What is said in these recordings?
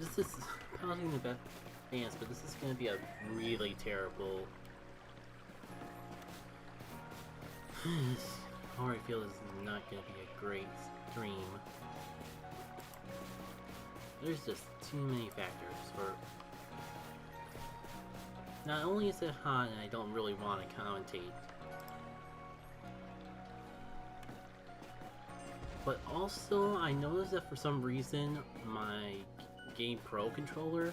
this is pounding the best fans, but this is gonna be a really terrible. How I feel is not gonna be a great stream. There's just too many factors for. Not only is it hot and I don't really want to commentate, but also I noticed that for some reason my Game Pro controller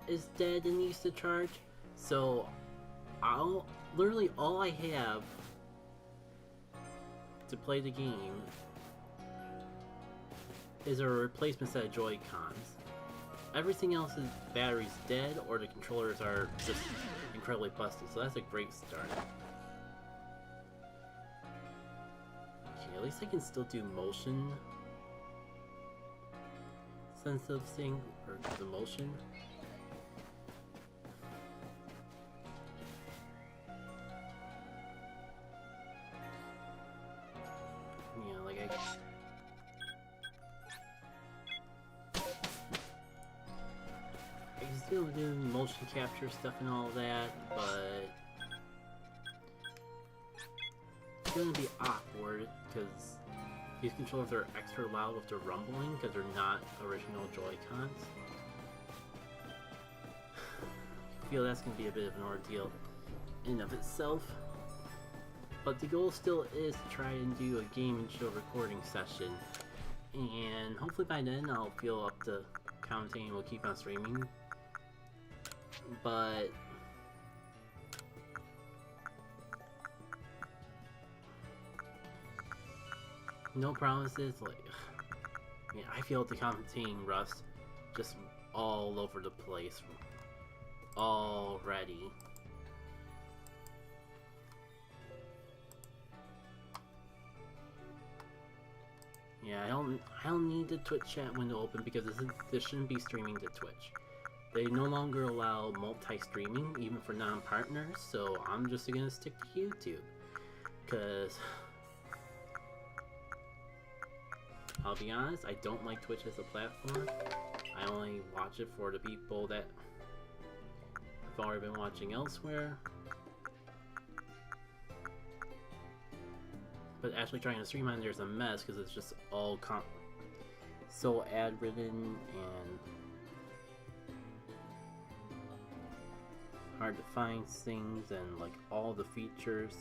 is dead and needs to charge. So literally all I have to play the game is a replacement set of Joy-Cons. Everything else is battery's dead or the controllers are just incredibly busted, so that's a great start. Okay, at least I can still do motion sensitive thing, or the motion. Yeah, like I can still do motion capture stuff and all that, but it's gonna be awkward because these controllers are extra loud with the rumbling because they're not original Joy-Cons. I feel that's gonna be a bit of an ordeal in and of itself. But the goal still is to try and do a game and show recording session, and hopefully by then I'll feel up to commentating and we'll keep on streaming. But no promises. Like, yeah, I feel the commentating rust just all over the place already. Yeah, I don't need the Twitch chat window open because this shouldn't be streaming to Twitch. They no longer allow multi-streaming, even for non-partners, so I'm just gonna stick to YouTube. Cause I'll be honest, I don't like Twitch as a platform. I only watch it for the people that have already been watching elsewhere. But actually trying to stream on there is a mess because it's just all so ad-ridden and hard to find things, and like all the features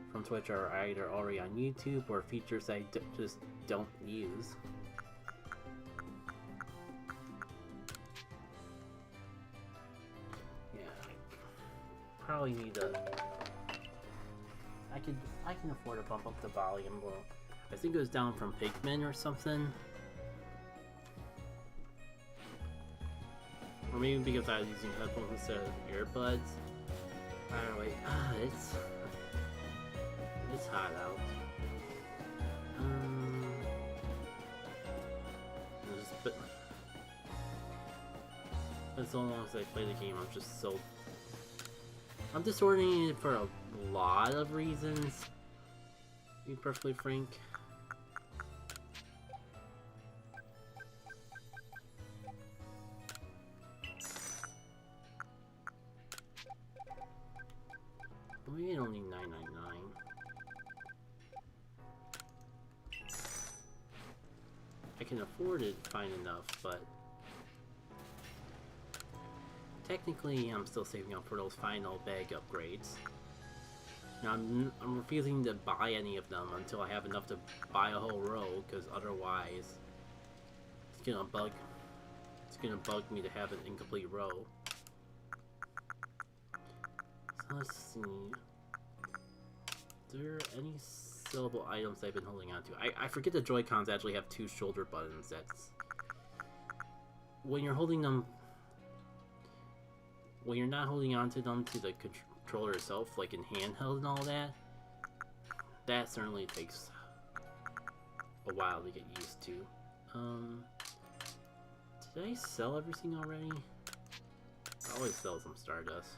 from Twitch are either already on YouTube or features I just don't use. Yeah, I probably need a. I can afford to bump up the volume. Well, I think it was down from Pigman or something. Or maybe because I was using headphones instead of earbuds. I don't know, wait. It's hot out. But so long as I play the game, I'm disoriented for a lot of reasons, to be perfectly frank. Maybe I don't need 999. I can afford it fine enough, but technically I'm still saving up for those final bag upgrades. Now I'm refusing to buy any of them until I have enough to buy a whole row, because otherwise it's gonna bug me to have an incomplete row. So let's see. Are there any sellable items I've been holding on to? I forget the Joy-Cons actually have 2 shoulder buttons. That's when you're holding them. When you're not holding onto them to the controller itself, like in handheld and all that, that certainly takes a while to get used to. Did I sell everything already? I always sell some Stardust.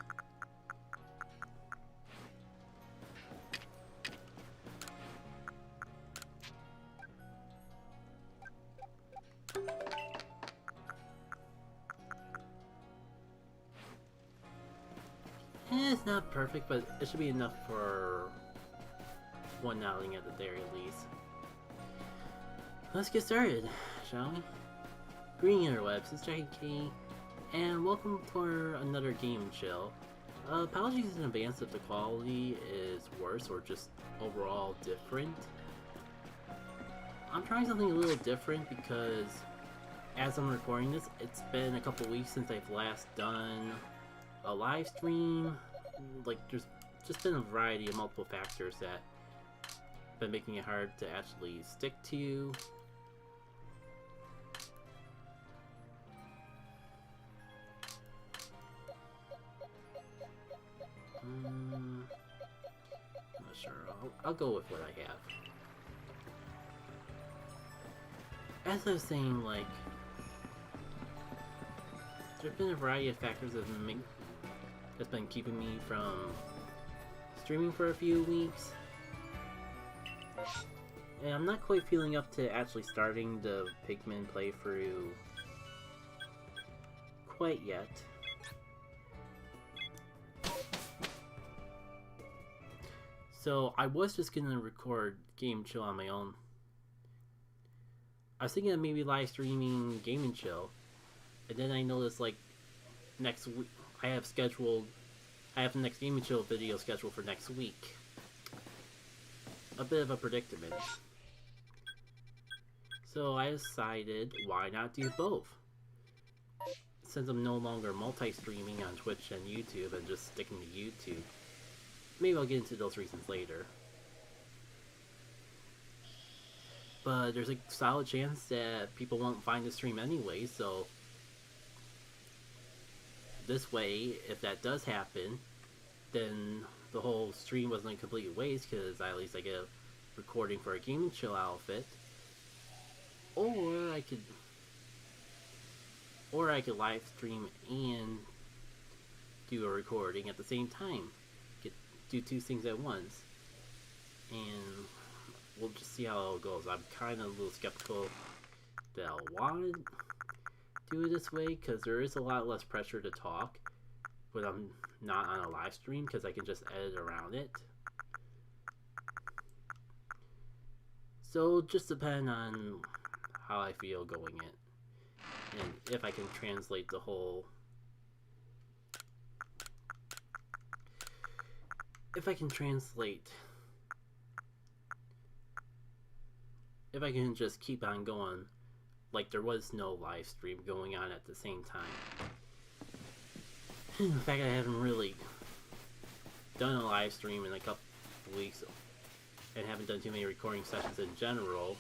It's not perfect, but it should be enough for one outing at the very least. Let's get started, shall we? Greeting interwebs, it's Jackie K, and welcome for another game chill. Apologies in advance if the quality is worse or just overall different. I'm trying something a little different because as I'm recording this, it's been a couple weeks since I've last done a live stream. Like, there's just been a variety of multiple factors that have been making it hard to actually stick to. I'm not sure. I'll go with what I have. As I was saying, like, there's been a variety of factors that's been keeping me from streaming for a few weeks. And I'm not quite feeling up to actually starting the Pikmin playthrough quite yet. So I was just gonna record Game Chill on my own. I was thinking of maybe live streaming Game and Chill, and then I noticed like next week I have the next Game and Chill video scheduled for next week. A bit of a predicament. So I decided, why not do both? Since I'm no longer multi-streaming on Twitch and YouTube and just sticking to YouTube. Maybe I'll get into those reasons later. But there's a solid chance that people won't find the stream anyway, so this way, if that does happen, then the whole stream wasn't a complete waste, because at least I get a recording for a Game and Chill outfit. Or I could live stream and do a recording at the same time. Do two things at once, and we'll just see how it goes. I'm kind of a little skeptical that I'll want to do it this way, because there is a lot less pressure to talk when I'm not on a live stream, because I can just edit around it. So just depend on how I feel going in, and if I can translate the whole. If I can just keep on going like there was no live stream going on at the same time. In fact, I haven't really done a live stream in a couple weeks and haven't done too many recording sessions in general.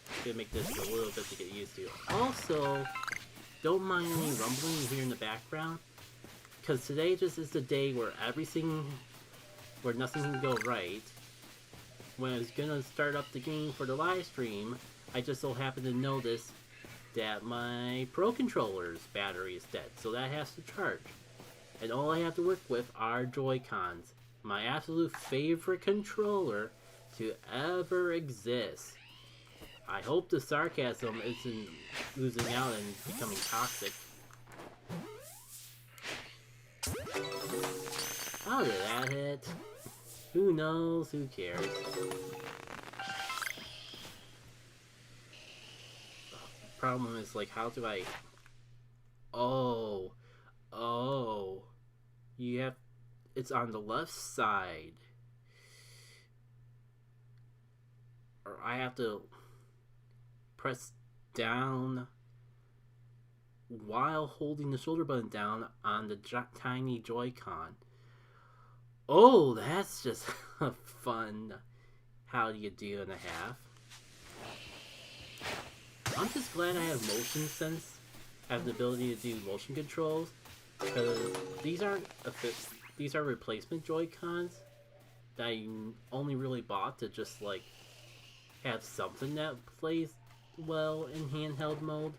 It's gonna make this a little bit to get used to. Also, don't mind any rumbling you hear in the background, because today just is the day where nothing can go right. When I was gonna start up the game for the live stream, I just so happened to notice that my Pro Controller's battery is dead, so that has to charge. And all I have to work with are Joy-Cons, my absolute favorite controller to ever exist. I hope the sarcasm isn't oozing out and becoming toxic. How did that hit? Who knows? Who cares? Problem is, like, how do I... Oh. You have... It's on the left side. Or I have to press down while holding the shoulder button down on the tiny Joy-Con. Oh, that's just a fun how do you do and a half. I'm just glad I have motion sense, have the ability to do motion controls, because these are replacement Joy-Cons that I only really bought to just like have something that plays well in handheld mode.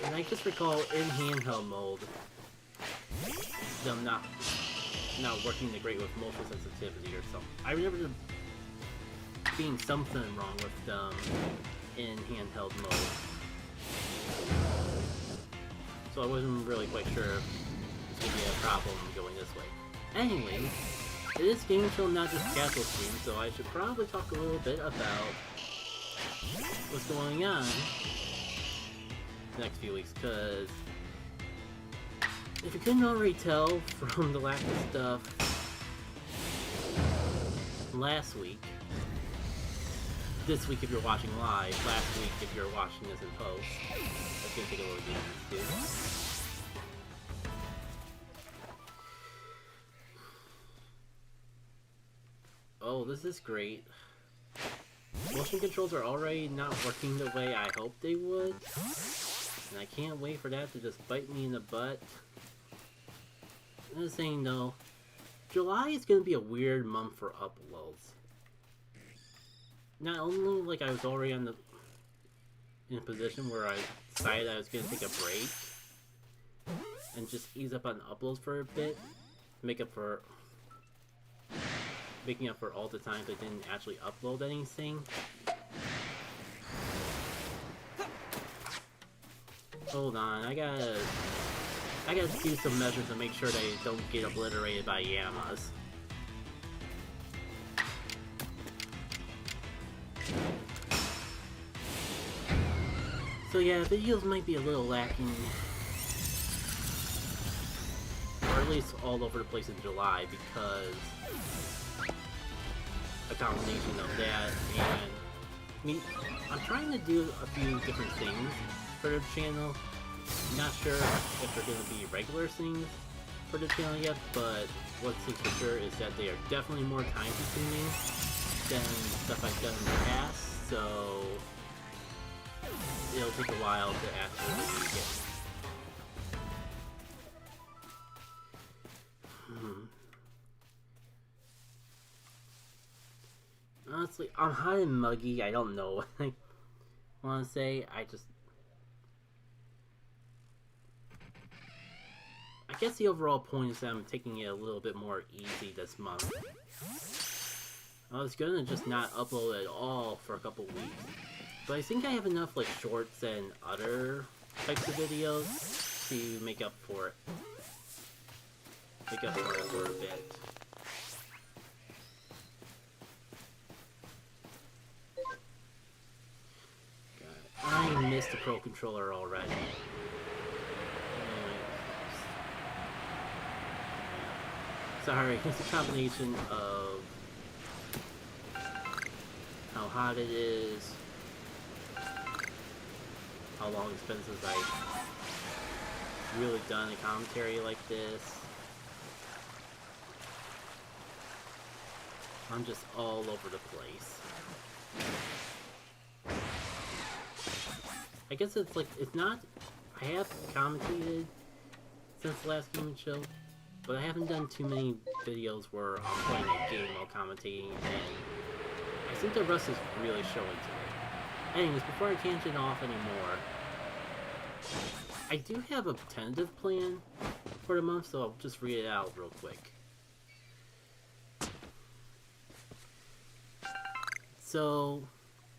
And I just recall in handheld mode them not working that great with motion sensitivity or something. I remember there being something wrong with them in handheld mode. so I wasn't really quite sure if it's going to be a problem going this way. Anyway, it is Game Show, not just casual stream, so I should probably talk a little bit about what's going on the next few weeks, because if you couldn't already tell from the lack of stuff last week, this week if you're watching live, last week if you're watching this in post, that's gonna take a little getting used to. Oh, this is great. Motion controls are already not working the way I hoped they would, and I can't wait for that to just bite me in the butt. I'm just saying though, July is gonna be a weird month for uploads. Not only like I was already in a position where I decided I was gonna take a break and just ease up on uploads for a bit, making up for all the times I didn't actually upload anything. Hold on, I gotta do some measures to make sure they don't get obliterated by Yamas. So yeah, videos might be a little lacking, or at least all over the place in July, because a combination of that and me. I'm trying to do a few different things for the channel. Not sure if they're going to be regular things for the channel yet, but one thing for sure is that they are definitely more time consuming than stuff I've done in the past, so it'll take a while to actually get. Honestly, I'm hot and muggy. I don't know what I want to say. I guess the overall point is that I'm taking it a little bit more easy this month. I was gonna just not upload at all for a couple weeks, but I think I have enough like shorts and other types of videos to make up for it. For a bit. God, I missed the Pro Controller already. Sorry, it's a combination of how hot it is, how long it's been since I've really done a commentary like this. I'm just all over the place. I guess it's like, it's not, I have commentated since the last Game Show, but I haven't done too many videos where I'm playing a game while commentating, and I think the rust is really showing today. Anyways, before I tangent off anymore, I do have a tentative plan for the month, so I'll just read it out real quick. So,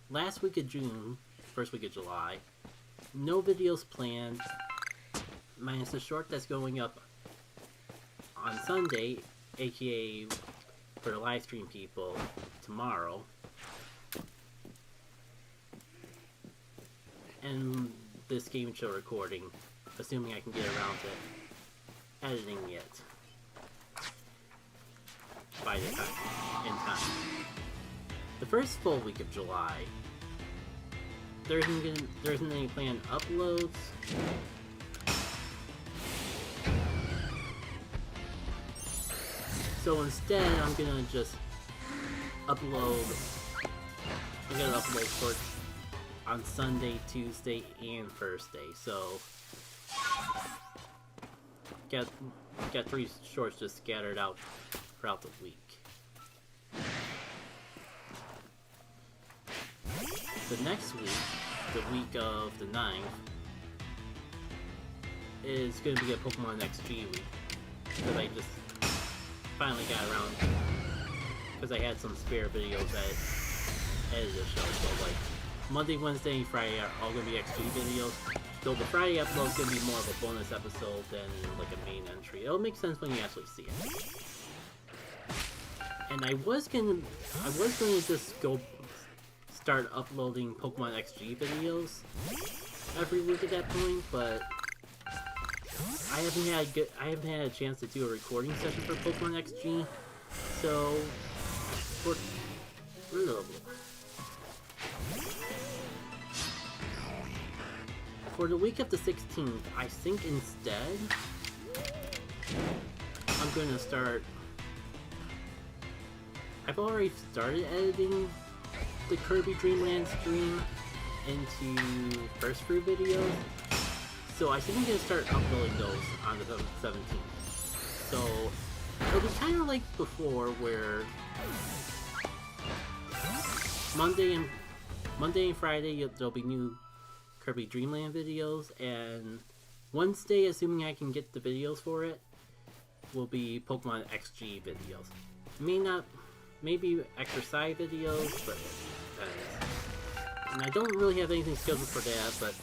last week of June, first week of July, no videos planned, minus the short that's going up on Sunday, aka for the live stream people, tomorrow. And this Game Show recording, assuming I can get around to editing it by the time, in time. The first full week of July, there isn't any planned uploads. So instead, I'm gonna just upload. I'm gonna upload shorts on Sunday, Tuesday, and Thursday. So got 3 shorts just scattered out throughout the week. The next week, the week of the 9th, is going to be a Pokemon XG week, because I just finally got around, because I had some spare videos that edited the show, so like Monday, Wednesday, and Friday are all going to be XG videos, So the Friday upload is gonna be more of a bonus episode than like a main entry. It'll make sense when you actually see it. And I was gonna just go start uploading Pokemon XG videos every week at that point, but I haven't had a chance to do a recording session for Pokemon XG, so for the week of the 16th, I think instead I'm gonna start. I've already started editing the Kirby Dreamland stream into First Fruit videos, so I think I'm gonna start uploading those on the 17th. So it'll be kind of like before, where Monday and Friday there'll be new Kirby Dreamland videos, and Wednesday, assuming I can get the videos for it, will be Pokemon XG videos. Maybe extra side videos, but and I don't really have anything scheduled for that, but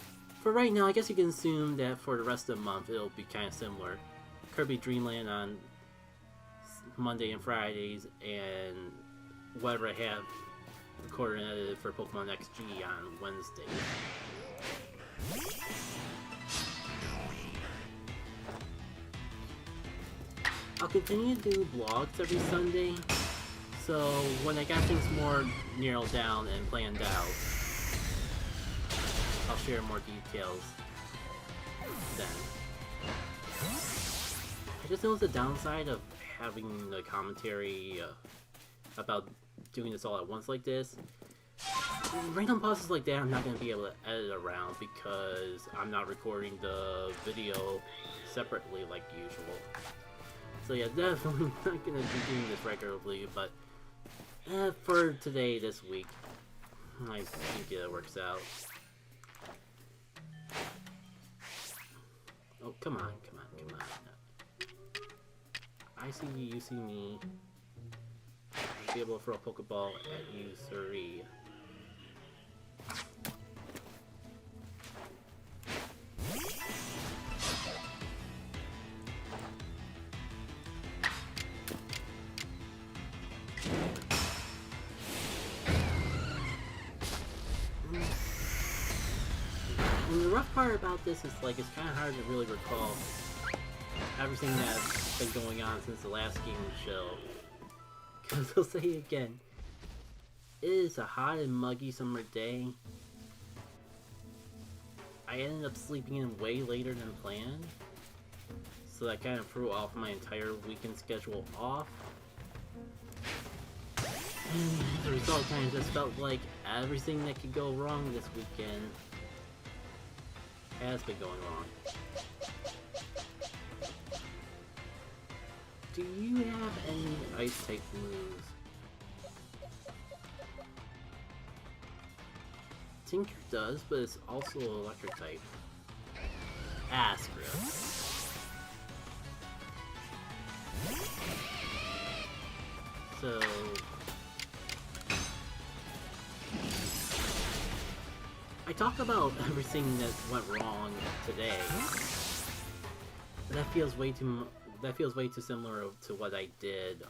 for right now, I guess you can assume that for the rest of the month, it'll be kind of similar. Kirby Dreamland on Monday and Fridays, and whatever I have recorded and edited for Pokemon XG on Wednesday. I'll continue to do vlogs every Sunday, so when I got things more narrowed down and planned out, I'll share more details then. I just noticed the downside of having the commentary about doing this all at once like this. Random pauses like that I'm not going to be able to edit around because I'm not recording the video separately like usual. So yeah, definitely not going to be doing this regularly, but for today, this week, I think it works out. Oh, come on. I see you, you see me. I'll be able to throw a Pokeball at you, siree. And the rough part about this is, like, it's kind of hard to really recall everything that's been going on since the last game show. Because I'll say it again, it is a hot and muggy summer day. I ended up sleeping in way later than planned, so that kind of threw off my entire weekend schedule off. And as a result, kind of just felt like everything that could go wrong this weekend has been going wrong. Do you have any ice-type moves? Tinker does, but it's also electric type. Astra. So I talked about everything that went wrong today. But that feels way too similar to what I did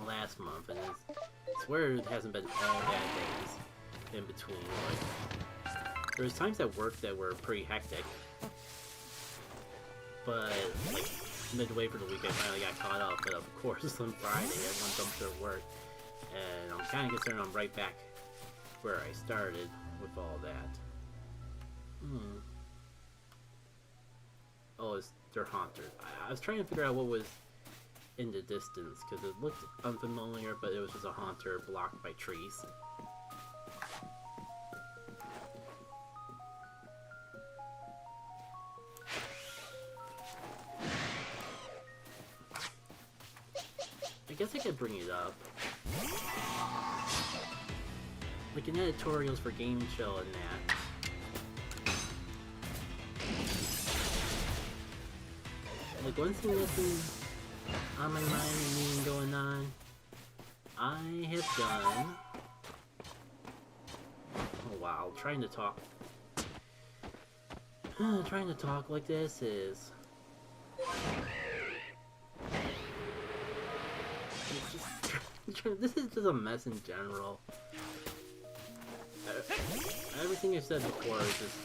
last month, and I swear it hasn't been all bad days in between. Like, there was times at work that were pretty hectic, but like midway for the week I finally got caught up. But of course on Friday everyone dumped their work, and I'm kind of concerned I'm right back where I started with all that. Oh, it's their Haunter. I was trying to figure out what was in the distance, because it looked unfamiliar, but it was just a Haunter blocked by trees. I guess I could bring it up. Like in editorials for Game Show and that. Like one thing that's been on my mind and going on, I have done... Oh wow, trying to talk. Trying to talk like this is... this is just a mess in general. Everything I said before is just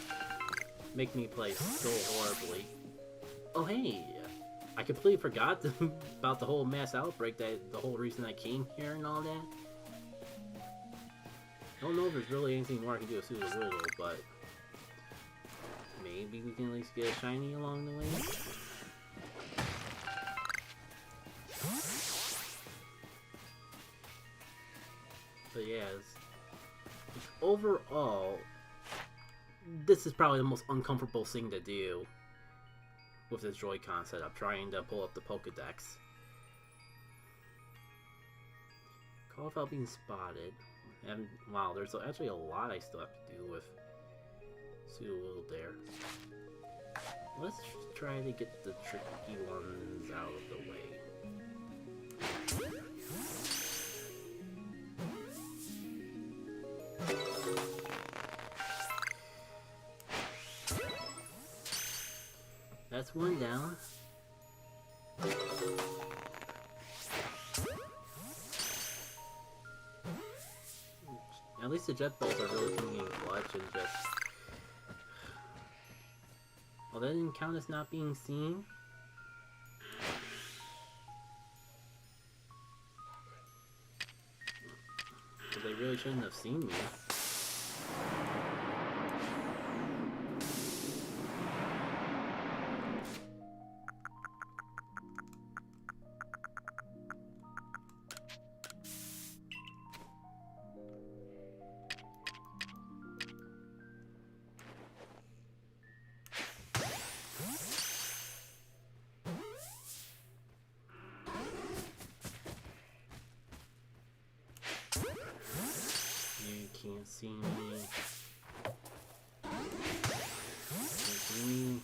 make me play so horribly. Oh hey, I completely forgot about the whole mass outbreak, the whole reason I came here and all that. I don't know if there's really anything more I can do with Sudowoodo, but maybe we can at least get a shiny along the way. But yeah, overall, this is probably the most uncomfortable thing to do with this Joy-Con setup, trying to pull up the Pokedex. Call without being spotted. And wow, there's actually a lot I still have to do with Sudowoodo there. Let's try to get the tricky ones out of the way. That's one down. At least the jet balls are really coming in clutch and just... Well, that didn't count as not being seen. But they really shouldn't have seen me. Can't see me. Can't see me.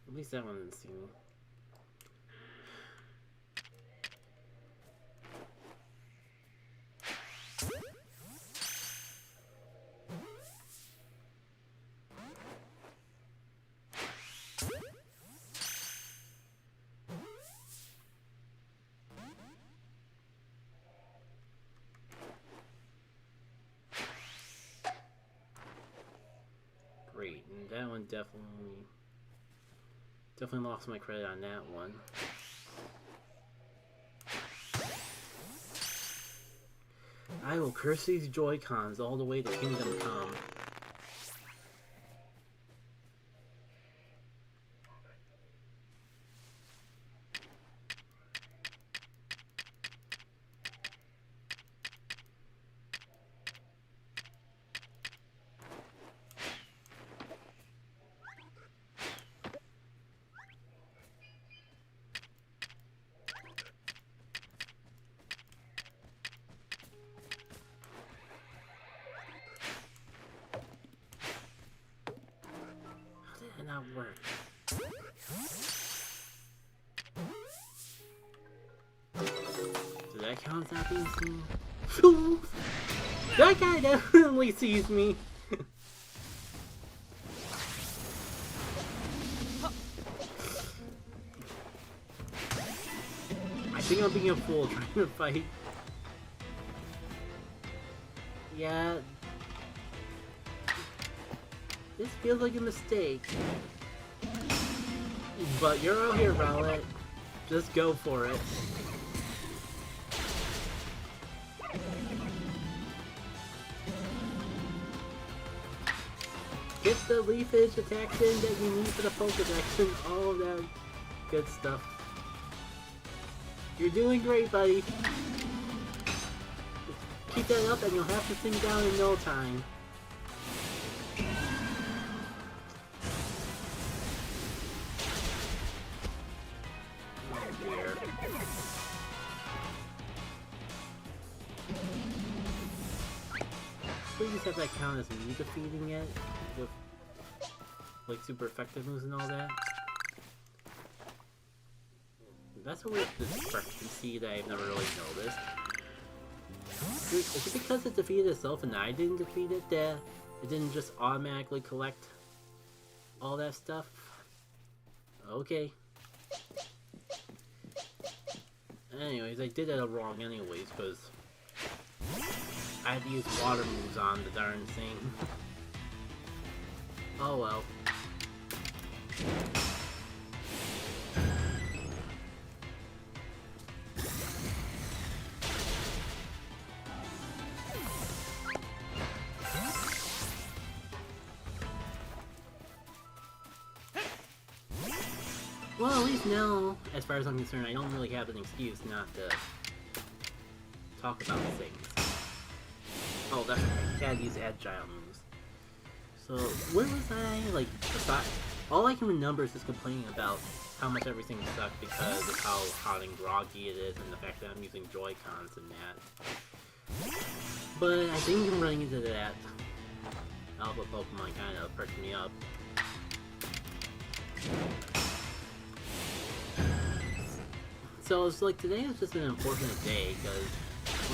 At least that one didn't see me. Great, and that one definitely lost my credit on that one. I will curse these Joy-Cons all the way to Kingdom Come. Not work. Does that count as not being seen? That guy definitely sees me. I think I'm being a fool trying to fight. Yeah. This feels like a mistake. But you're out here, Rowlet. Just go for it. Get the leafage attacks in that you need for the Pokedex and all of that good stuff. You're doing great, buddy. Keep that up and you'll have this thing down in no time. just have that count as me defeating it with like super effective moves and all that. That's a weird discrepancy that I've never really noticed. Is it because it defeated itself and I didn't defeat it that it didn't just automatically collect all that stuff? Okay. Anyways, I did it wrong anyways, because I had to use water moves on the darn thing. Oh well. Well, at least now, as far as I'm concerned, I don't really have an excuse not to talk about things. Oh, that's right. I gotta use agile moves. So, where was I? Like, all I can remember is just complaining about how much everything sucked because of how hot and groggy it is and the fact that I'm using Joy-Cons and that. But I think I'm running into that Alpha Pokemon kind of perked me up. So it's like today is just an unfortunate day because,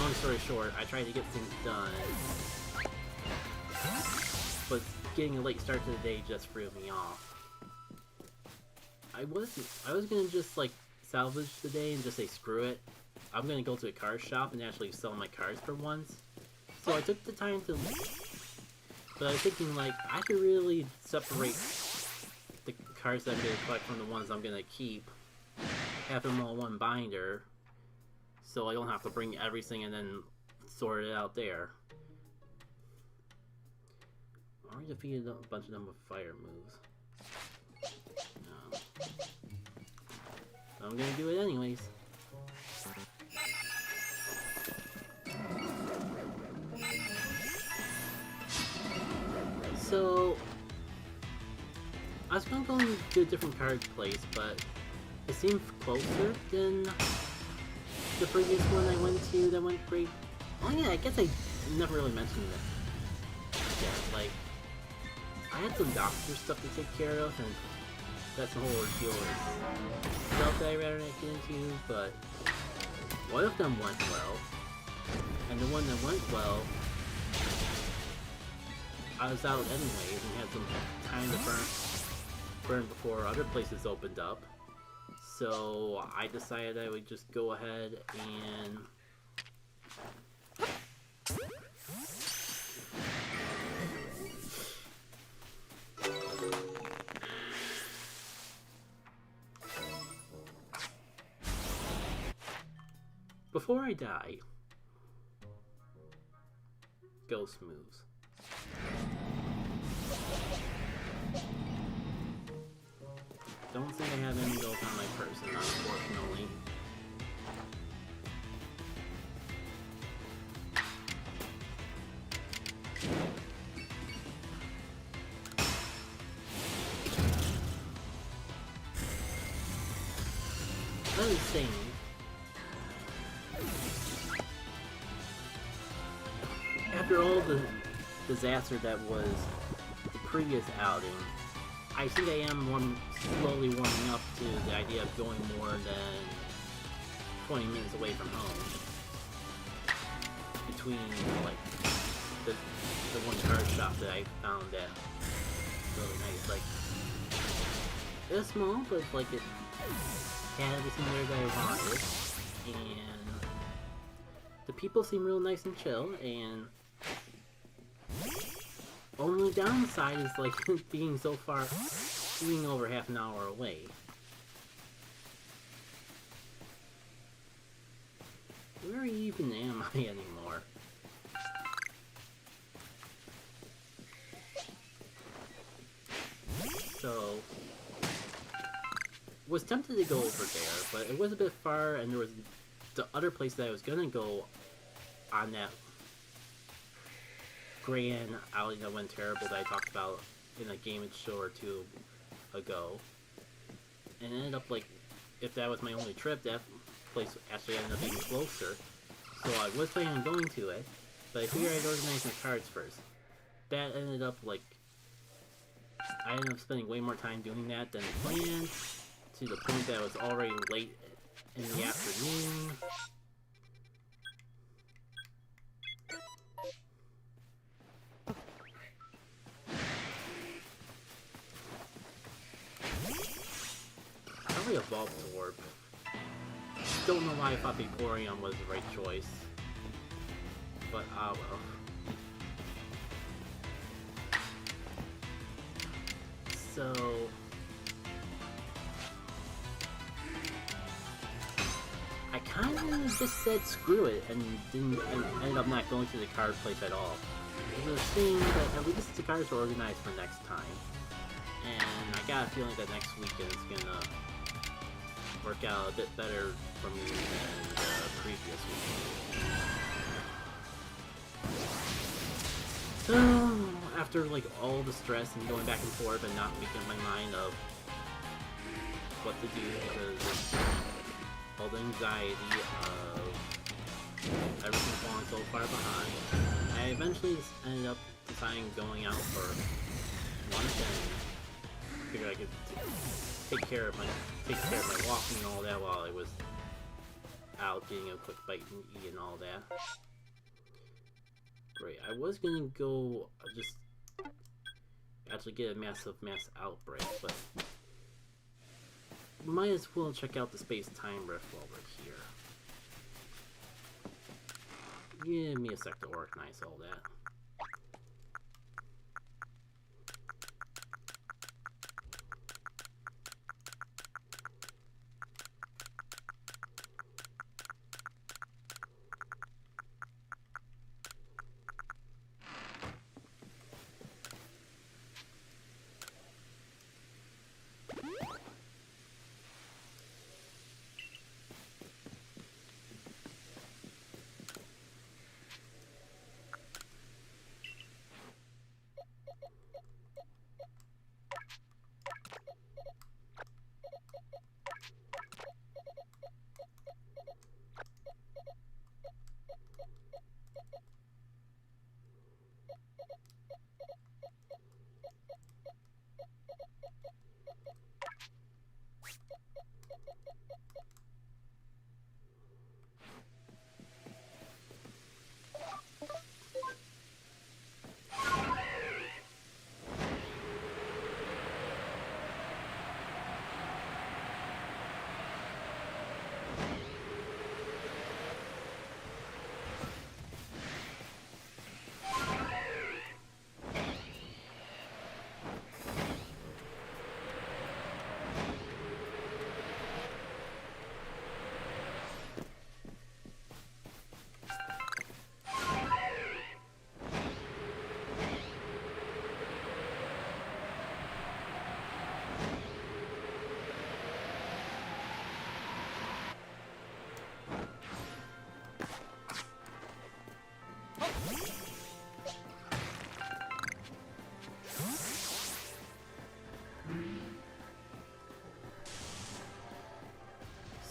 long story short, I tried to get things done, but getting a late start to the day just threw me off. I was gonna just like salvage the day and just say screw it. I'm gonna go to a card shop and actually sell my cards for once. So I took the time to, but I was thinking like I could really separate the cards that I'm gonna collect from the ones I'm gonna keep. Have them all one binder, so I don't have to bring everything and then sort it out there. I already defeated a bunch of them with fire moves. I'm gonna do it anyways. So I was gonna go to a different card place, but it seemed closer than the previous one I went to that went great. Oh yeah, I guess I never really mentioned that. Yeah, like, I had some doctor stuff to take care of, and that's a whole ordeal with stuff that I'd rather not get into, but one of them went well, and the one that went well, I was out anyways and had some time to burn before other places opened up. So I decided I would just go ahead and before I die, ghost moves. Don't think I have any gold on my person, unfortunately. That is insane. After all the disaster that was the previous outing, I think I am slowly warming up to the idea of going more than 20 minutes away from home. Between, like, the one card shop that I found that really nice. Like, it was small, but, like, it had everything there that I wanted. And the people seem real nice and chill, and only downside is like being so far, being over half an hour away. Where even am I anymore? So, was tempted to go over there, but it was a bit far, and there was the other place that I was gonna go on that grand outing that went terrible that I talked about in a Game & Show or two ago. And it ended up like, if that was my only trip, that place actually ended up being closer. So I was planning on going to it, But I figured I'd organize my cards first. That ended up like... I ended up spending way more time doing that than planned, to the point that it was already late in the afternoon. Probably a Bulbasaur. Don't know why I thought Vaporeon was the right choice. But, ah well. So... I kind of just said screw it and ended up not going to the card place at all. It was a shame, but at least the cards are organized for next time. And I got a feeling that next weekend is gonna work out a bit better for me than the previous weekend. So, after like all the stress and going back and forth and not making up my mind of what to do because of all the anxiety of everything falling so far behind, I eventually just ended up deciding going out for lunch and figured I could take care of my walking and all that while I was out getting a quick bite and eat and all that. Great, I was gonna go just actually get a mass outbreak, but might as well check out the space-time rift while we're here. Give me a sec to organize all that.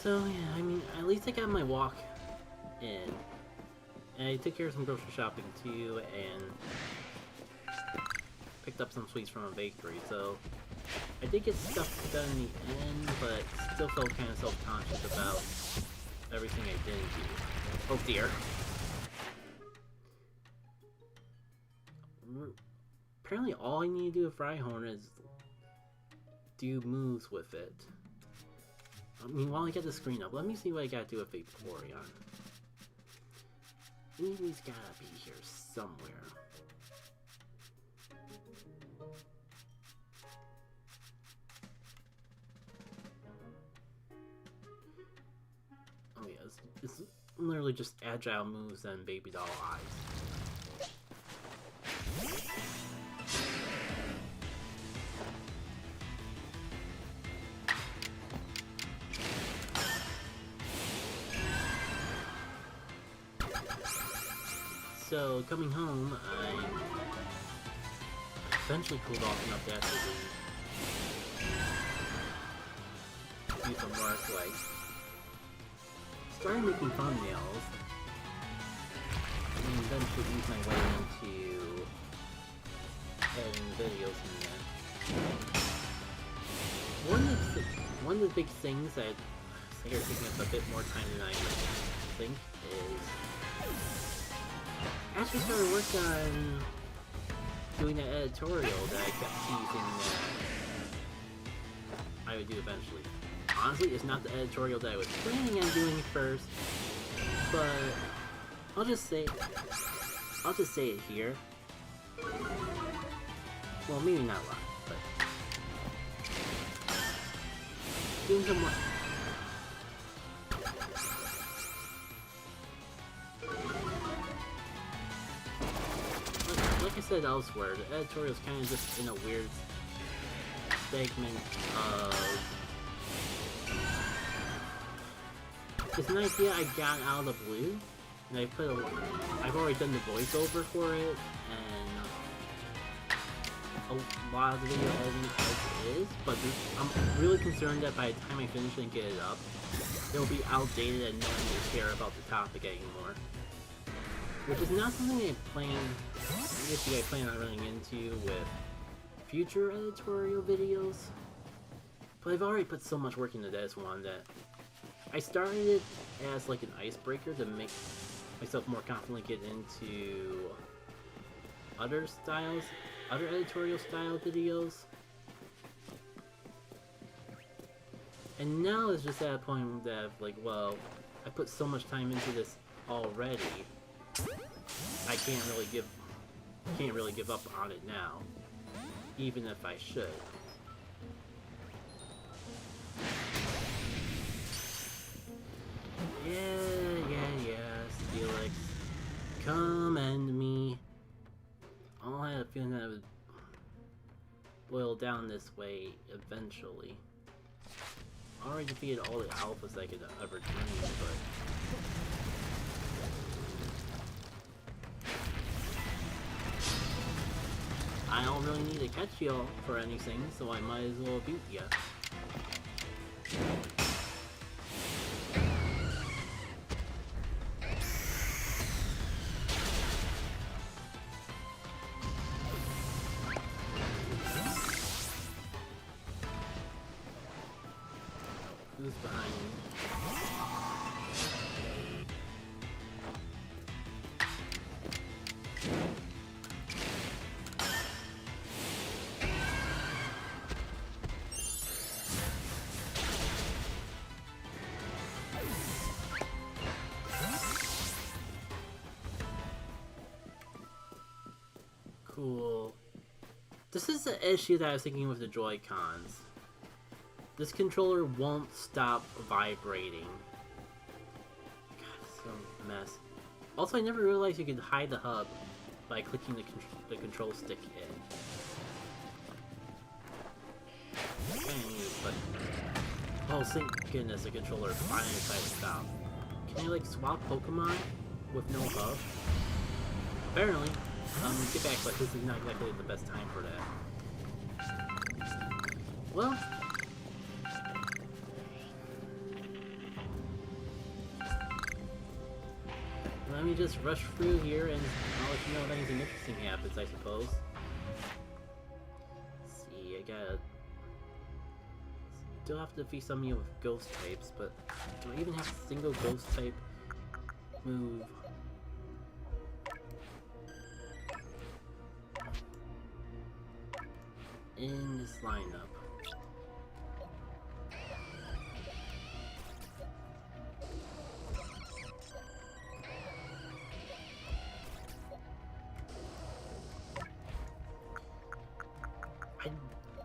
So yeah, I mean, at least I got my walk in. And I took care of some grocery shopping too, and picked up some sweets from a bakery, so I did get stuff done in the end, but still felt kind of self-conscious about everything I didn't do. Oh dear. Apparently all I need to do with Rhyhorn is do moves with it. I mean, while I get the screen up, let me see what I gotta do with Vaporeon. He's gotta be here somewhere. Oh yeah, it's literally just agile moves and baby doll eyes. So, coming home, I eventually cooled off enough to actually do some work, like started making thumbnails. eventually ease my way into editing videos in there. One of the big things that are taking up a bit more time than I think is after I started working on doing an editorial that I kept teasing that I would do eventually. Honestly, it's not the editorial that I was planning on doing first, but I'll just say it here. Well, maybe not live, but doing some more. Like I said elsewhere, the editorial is kind of just in a weird segment of. It's an idea I got out of the blue, and I've already done the voiceover for it, and a lot of the video editing as it is, but I'm really concerned that by the time I finish and get it up, it'll be outdated and no one will care about the topic anymore. Which is not something I plan on running into with future editorial videos, but I've already put so much work into this one that I started it as like an icebreaker to make myself more confidently get into other editorial style videos. And now it's just at a point that like, well, I put so much time into this already, I can't really give up on it now, even if I should. Yeah, Steelix. Commend me. I had a feeling that it would boil down this way eventually. I already defeated all the alphas I could ever dream, but... I don't really need to catch y'all for anything, so I might as well beat ya. Who's behind me? Cool. This is the issue that I was thinking with the Joy-Cons. This controller won't stop vibrating. God, so a mess. Also, I never realized you could hide the hub by clicking the control stick in. But oh, thank goodness the controller finally decided to stop. Can you like swap Pokemon with no hub? Apparently. Get back, but this is not exactly the best time for that. Well. Let me just rush through here and I'll let you know if anything interesting happens, I suppose. Let's see, I gotta... Still have to defeat some of you with ghost types, but do I even have a single ghost type move? In this lineup.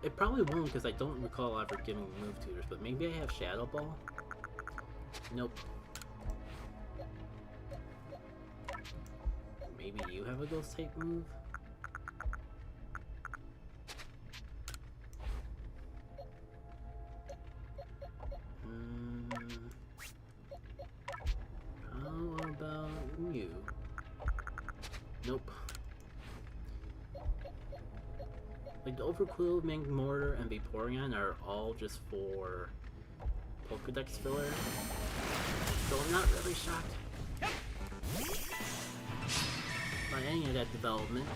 It probably won't because I don't recall ever giving move tutors, but maybe I have Shadow Ball? Nope. Maybe you have a ghost type move? How about you? Nope. Like the Overquill, Magmortar, and Vaporeon are all just for Pokedex filler, so I'm not really shocked. by any of that development.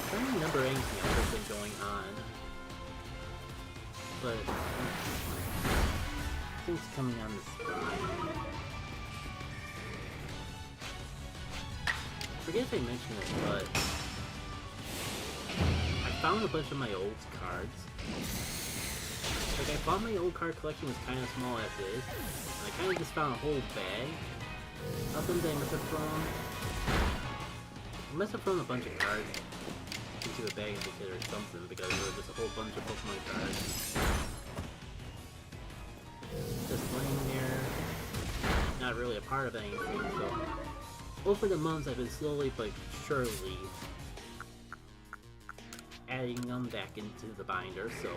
I don't remember anything else that's been going on, but things coming on the spot. I forget if I mentioned it, but I found a bunch of my old cards. Like, I thought my old card collection was kind of small as is, and I kind of just found a whole bag of them that I must have thrown. I must have thrown a bunch of cards into a bag in particular or something, because there was just a whole bunch of Pokemon cards just laying there, not really a part of anything. So over the months, I've been slowly but surely adding them back into the binder, so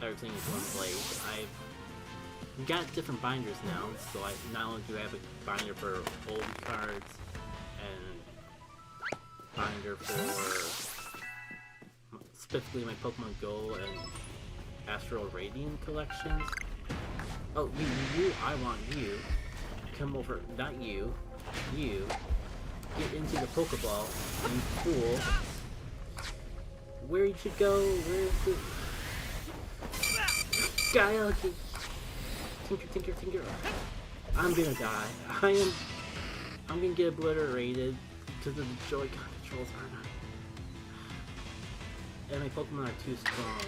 everything is one place. I've got different binders now, so I not only do I have a binder for old cards and binder for specifically my Pokemon Go and Astral Radiant collections. Oh, you, I want you. Come over, not you. You. Get into the Pokeball, you fool. Where you should go, where is it? Guile, tinker. I'm gonna die. I'm gonna get obliterated because of the Joy-Con controls are not. And my Pokemon are too strong.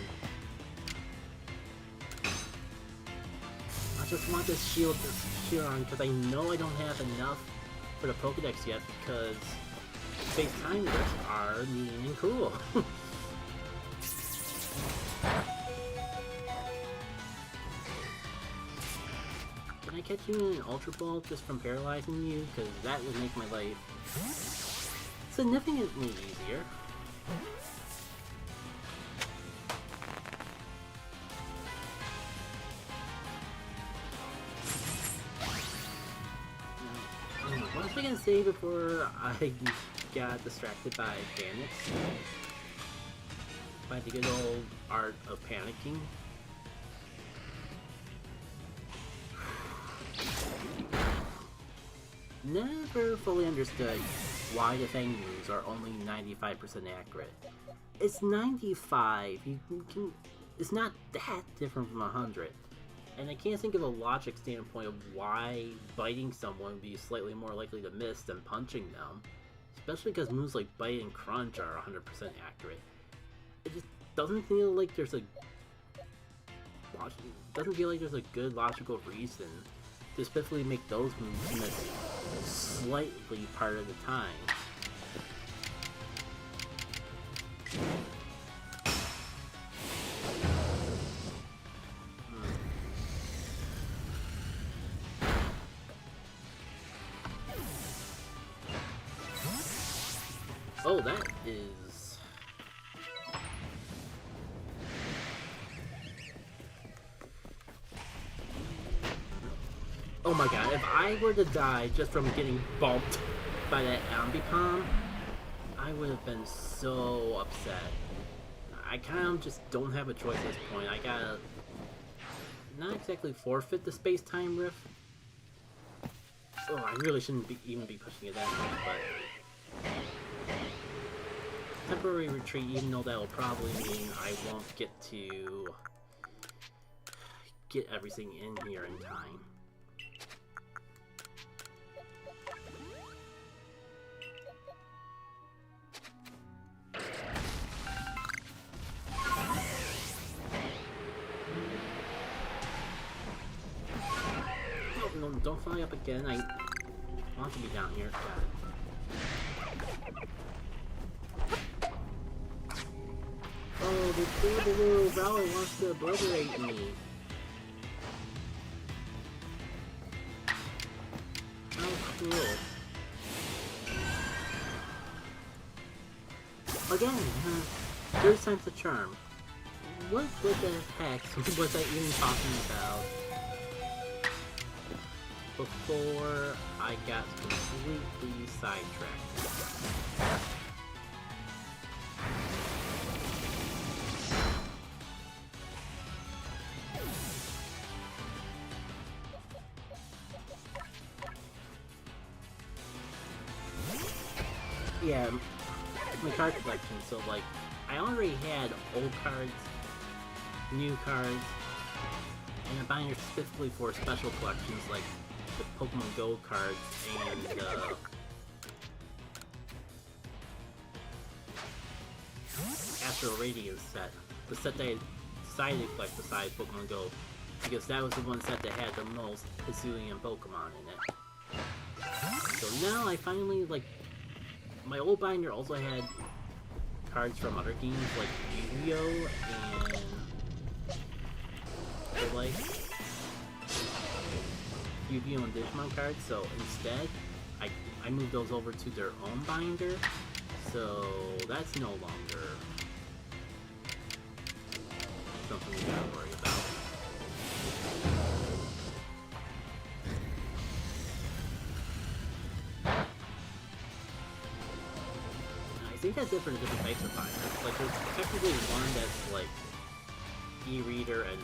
I just want this shield on because I know I don't have enough for the Pokedex yet because space time rifts are mean and cruel. Can I catch you in an Ultra Ball just from paralyzing you? Because that would make my life significantly easier. What was I gonna say before I got distracted by panics? By the good old art of panicking. Never fully understood why the Fang moves are only 95% accurate. It's 95. It's not that different from 100. And I can't think of a logic standpoint of why biting someone would be slightly more likely to miss than punching them. Especially because moves like Bite and Crunch are 100% accurate. It just doesn't feel like there's a good logical reason to specifically make those moves miss slightly part of the time. Oh, that is... Oh my god, if I were to die just from getting bumped by that Ambipom, I would have been so upset. I kind of just don't have a choice at this point. I gotta... not exactly forfeit the space-time rift. Oh, I really shouldn't even be pushing it that much, but... temporary retreat, even though that will probably mean I won't get to get everything in here in time. No, don't fly up again. I want to be down here. Oh, the little Rowlet wants to obliterate me. How cruel. Again, third time's the charm. What the heck was I even talking about? before I got completely sidetracked. Yeah, my card collection, so like, I already had old cards, new cards, and a binder specifically for special collections like the Pokemon Go cards and Astral Radiance set. The set that I decided to collect besides Pokemon Go, because that was the one set that had the most Hisuian Pokemon in it. So now I finally, like, my old binder also had cards from other games like Yu-Gi-Oh! And so, like, Yu-Gi-Oh! And Digimon cards, so instead, I moved those over to their own binder, so that's no longer something we gotta worry about. I think that's different types of binders. Like, there's technically one that's like e-reader and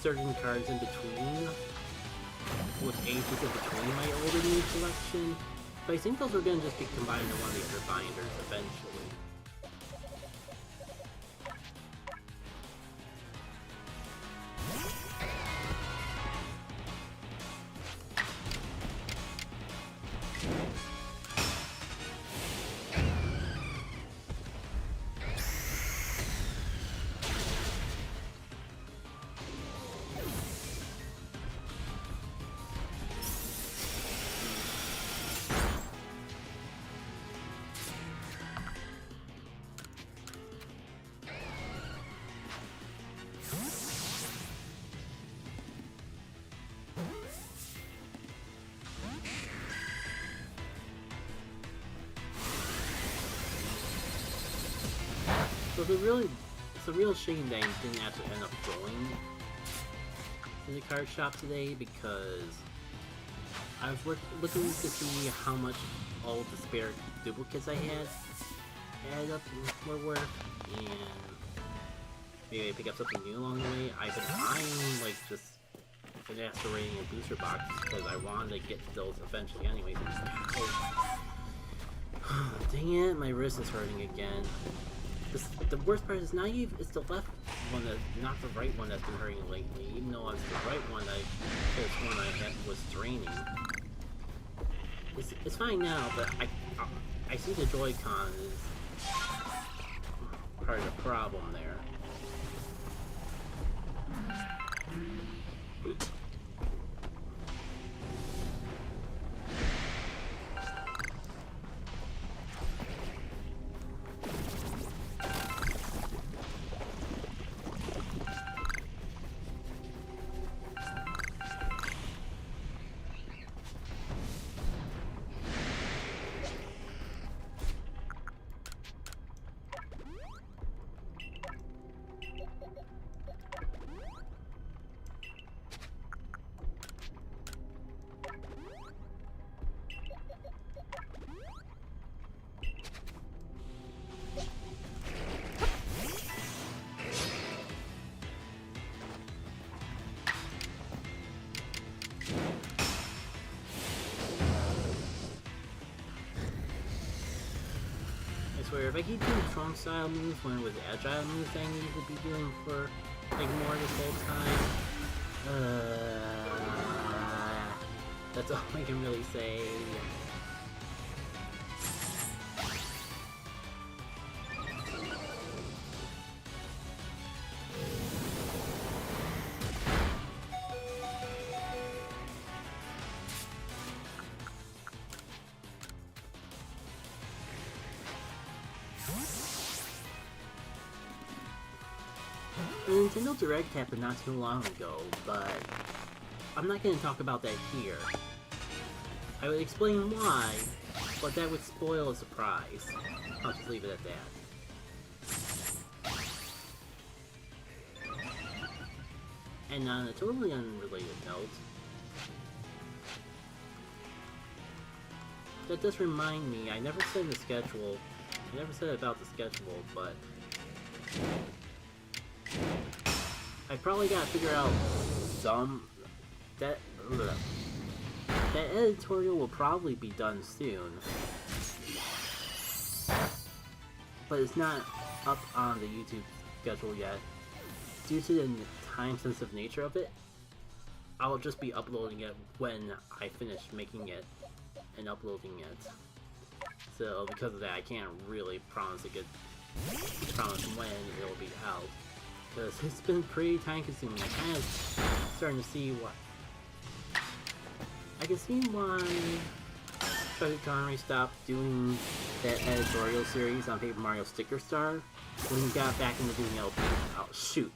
certain cards in between, with ages in between my old and new collection, but I think those are gonna just be combined into one of the other binders eventually. So it's a real shame that I didn't actually end up going to the card shop today, because I was looking to see how much all the spare duplicates I had added up were worth, and maybe I pick up something new along the way. I've been eyeing like just an Astral Radiance and booster box because I wanted to get those eventually anyways. Oh, dang it, my wrist is hurting again. The worst part is not even, it's the left one, not the right one that's been hurting lately, even though it's the right one was draining. It's fine now, but I see the Joy-Con is part of the problem there. Where if I keep doing strong style moves when it was agile moves I need to be doing for like more this whole time, that's all I can really say. The Nintendo Direct happened not too long ago, but I'm not going to talk about that here. I would explain why, but that would spoil a surprise. I'll just leave it at that. And on a totally unrelated note, that does remind me, I never said the schedule, I never said about the schedule, but I probably gotta figure out that editorial will probably be done soon, but it's not up on the YouTube schedule yet. Due to the time-sensitive nature of it, I'll just be uploading it when I finish making it and uploading it. So because of that, I can't really promise when it'll be out, because it's been pretty time-consuming. I kind of starting to see what I can see why Chuck Connery stopped doing that editorial series on Paper Mario Sticker Star when he got back into doing LP. Oh shoot!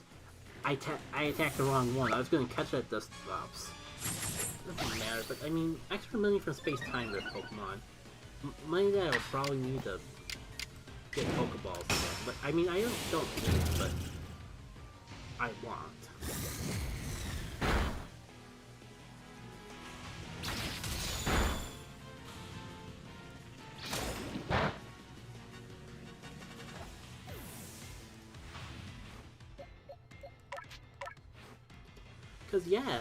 I attacked the wrong one. I was going to catch that dust drops. Doesn't matter, but I mean, extra money from Space Time with Pokemon. Money that I'll probably need to get Pokeballs again. But I mean, I don't need it, but I want. Cause yeah,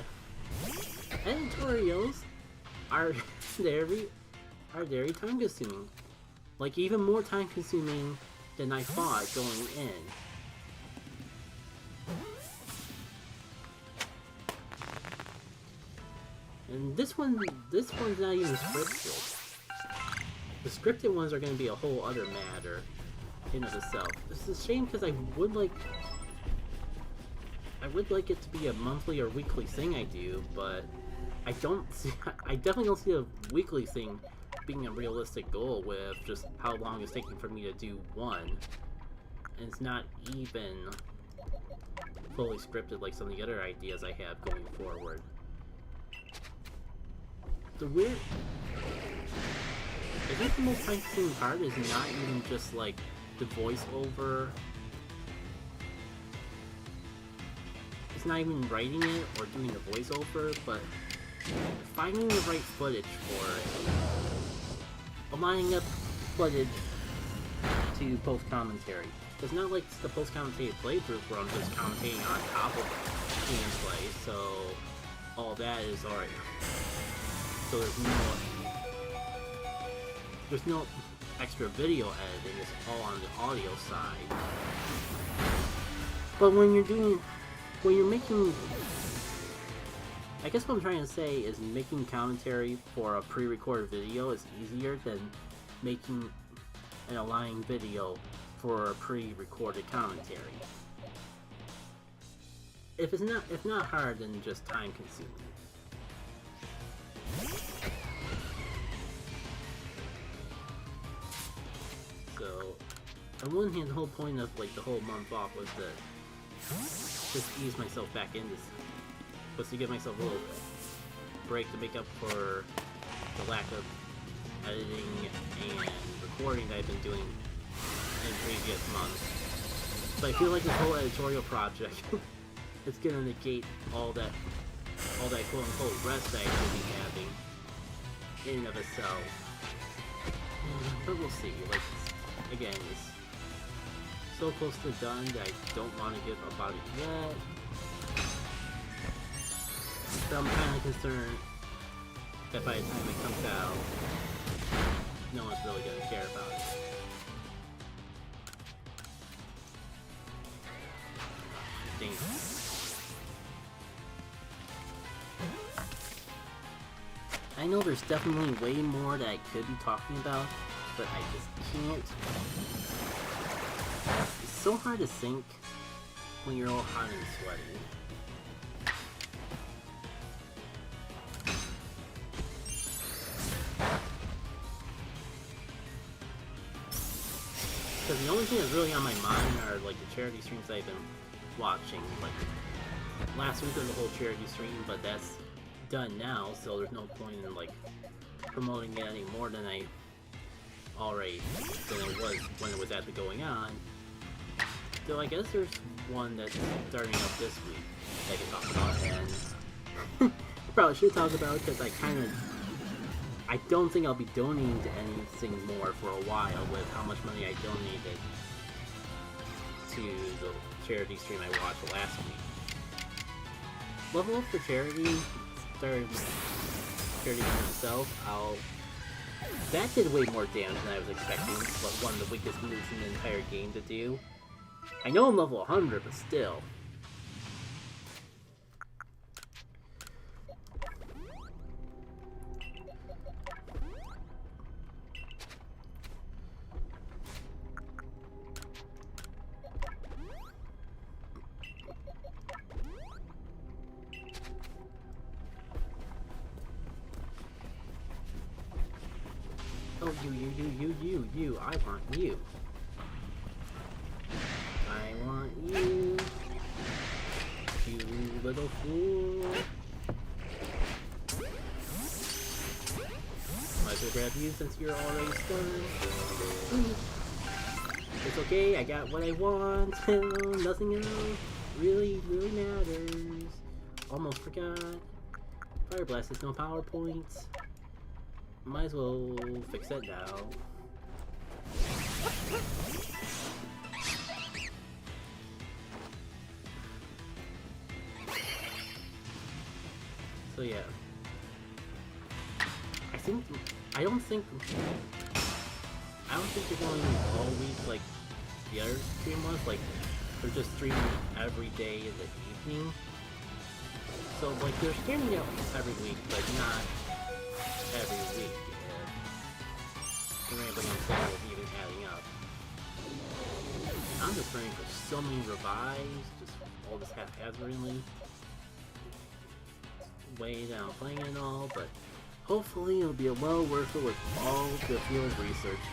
editorials are very time consuming. Like even more time consuming than I thought going in. And this one's not even scripted. The scripted ones are going to be a whole other matter in of itself. It's a shame because I would like it to be a monthly or weekly thing I do, but I definitely don't see a weekly thing being a realistic goal with just how long it's taking for me to do one. And it's not even fully scripted like some of the other ideas I have going forward. The weird... I think the most time-consuming part is not even just like the voiceover. It's not even writing it or doing the voiceover, but finding the right footage for it. Aligning up footage to post-commentary. It's not like the post-commentated playthroughs where I'm just commentating on top of gameplay, so all that is alright. So there's no extra video editing, it's all on the audio side. But when you're making, I guess what I'm trying to say is making commentary for a pre-recorded video is easier than making an aligning video for a pre-recorded commentary. If not hard, then just time consuming. So, on one hand, the whole point of like the whole month off was to just ease myself back into this, was to give myself a little break to make up for the lack of editing and recording that I've been doing in previous months. So I feel like this whole editorial project is gonna negate all that quote-unquote rest that I should be having in and of itself. But we'll see. Like, again, it's so close to done that I don't want to give up about it yet. But I'm kind of concerned that by the time it comes out, no one's really going to care about it. Dang. I know there's definitely way more that I could be talking about, but I just can't. It's so hard to think when you're all hot and sweaty. Because the only thing that's really on my mind are like the charity streams I've been watching. Like last week was a whole charity stream, but that's done now, so there's no point in like promoting it any more than I already than it was when it was actually going on. So I guess there's one that's starting up this week that I can talk about, and I probably should talk about it because I don't think I'll be donating to anything more for a while with how much money I donated to the charity stream I watched last week. Level up for charity, started charity myself. That did way more damage than I was expecting, but one of the weakest moves in the entire game to do. I know I'm level 100, but still. Oh, you, I want you. I want you. You little fool. Might as well grab you since you're already stunned. It's okay, I got what I want. Nothing else really matters. Almost forgot. Fire Blast has no power points. Might as well fix that now. So yeah. I don't think you're going all week like the other stream was. Like, they're just streaming every day in the evening. So like they're streaming out every week, but not every week. The rambling themselves even adding up. I'm just praying for so many revives, just all this haphazardly. Way down playing and all, but hopefully it'll be well worth it with all the field research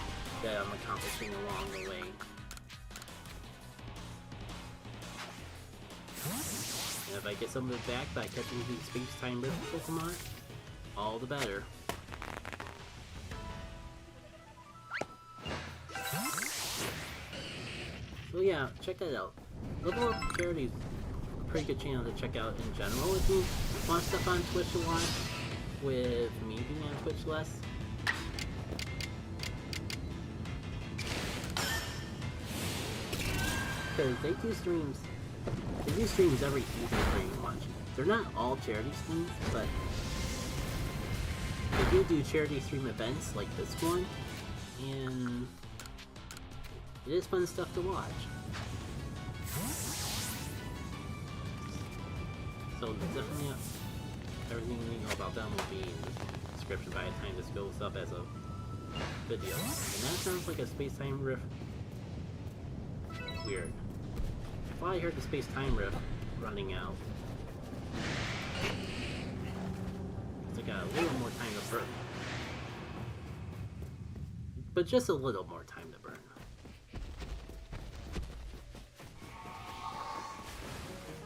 that I'm accomplishing along the way. And if I get some of it back by catching these space-time rift Pokemon, all the better. So yeah, check that out. Level Up Charity's a pretty good channel to check out in general if you want stuff on Twitch to watch, with me being on Twitch less. Because they do streams every evening pretty much. They're not all charity streams, but they do charity stream events like this one, and it is fun stuff to watch. So definitely everything we know about them will be in the description by the time this goes up as a video. And that sounds like a space-time rift. Weird. I thought I heard the space-time rift running out. So I got a little more time to burn. But just a little more time to burn.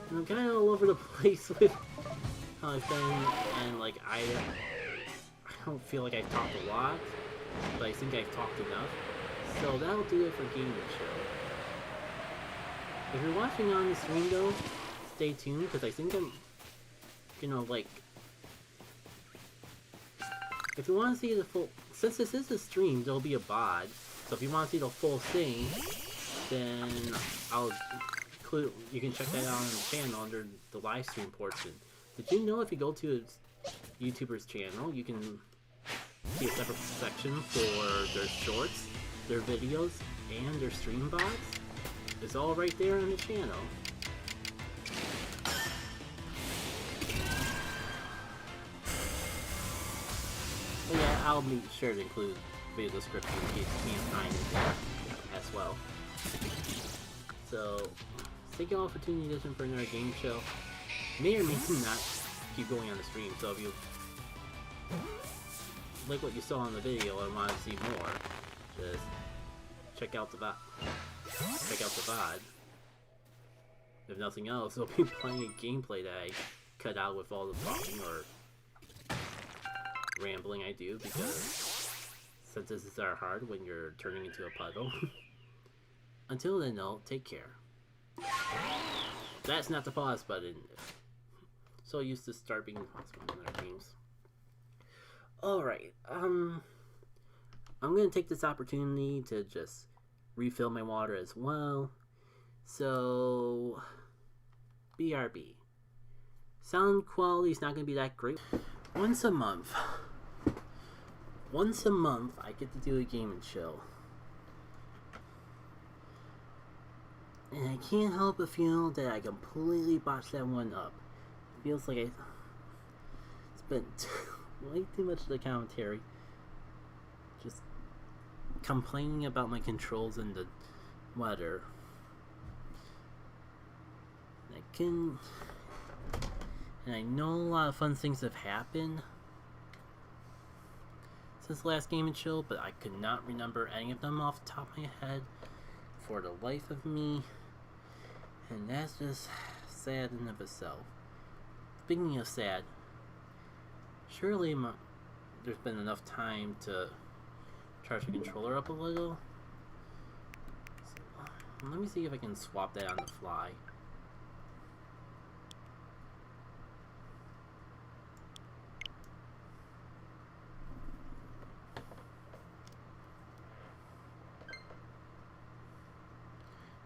And I'm kind of all over the place with how I've been, and like I don't feel like I've talked a lot, but I think I've talked enough. So that'll do it for Gaming Show. If you're watching on the stream though, stay tuned, because I think I'm, like, if you want to see the full, since this is a stream, there'll be a VOD, so if you want to see the full thing, then you can check that out on the channel under the live stream portion. Did you know if you go to a YouTuber's channel, you can see a separate section for their shorts, their videos, and their stream bots? It's all right there on the channel. But yeah, I'll be sure to include video description in case you can't find it there as well. So, thank you all for tuning in for another game show. May or may not keep going on the stream, so if you like what you saw in the video and want to see more, just check out the VOD. If nothing else, there'll be plenty of gameplay that I cut out with all the talking or rambling I do, because sentences are hard when you're turning into a puddle. Until then though, take care. That's not the pause button. So used to start being paused on other games. Alright, I'm gonna take this opportunity to just refill my water as well. So, BRB. Sound quality is not gonna be that great. Once a month, I get to do a game and chill. And I can't help but feel that I completely botched that one up. It feels like I spent way too much of the commentary just complaining about my controls and the weather. And I know a lot of fun things have happened since the last Game and Chill, but I could not remember any of them off the top of my head for the life of me. And that's just sad in of itself. Speaking of sad, surely there's been enough time to charge the controller up a little. So, let me see if I can swap that on the fly.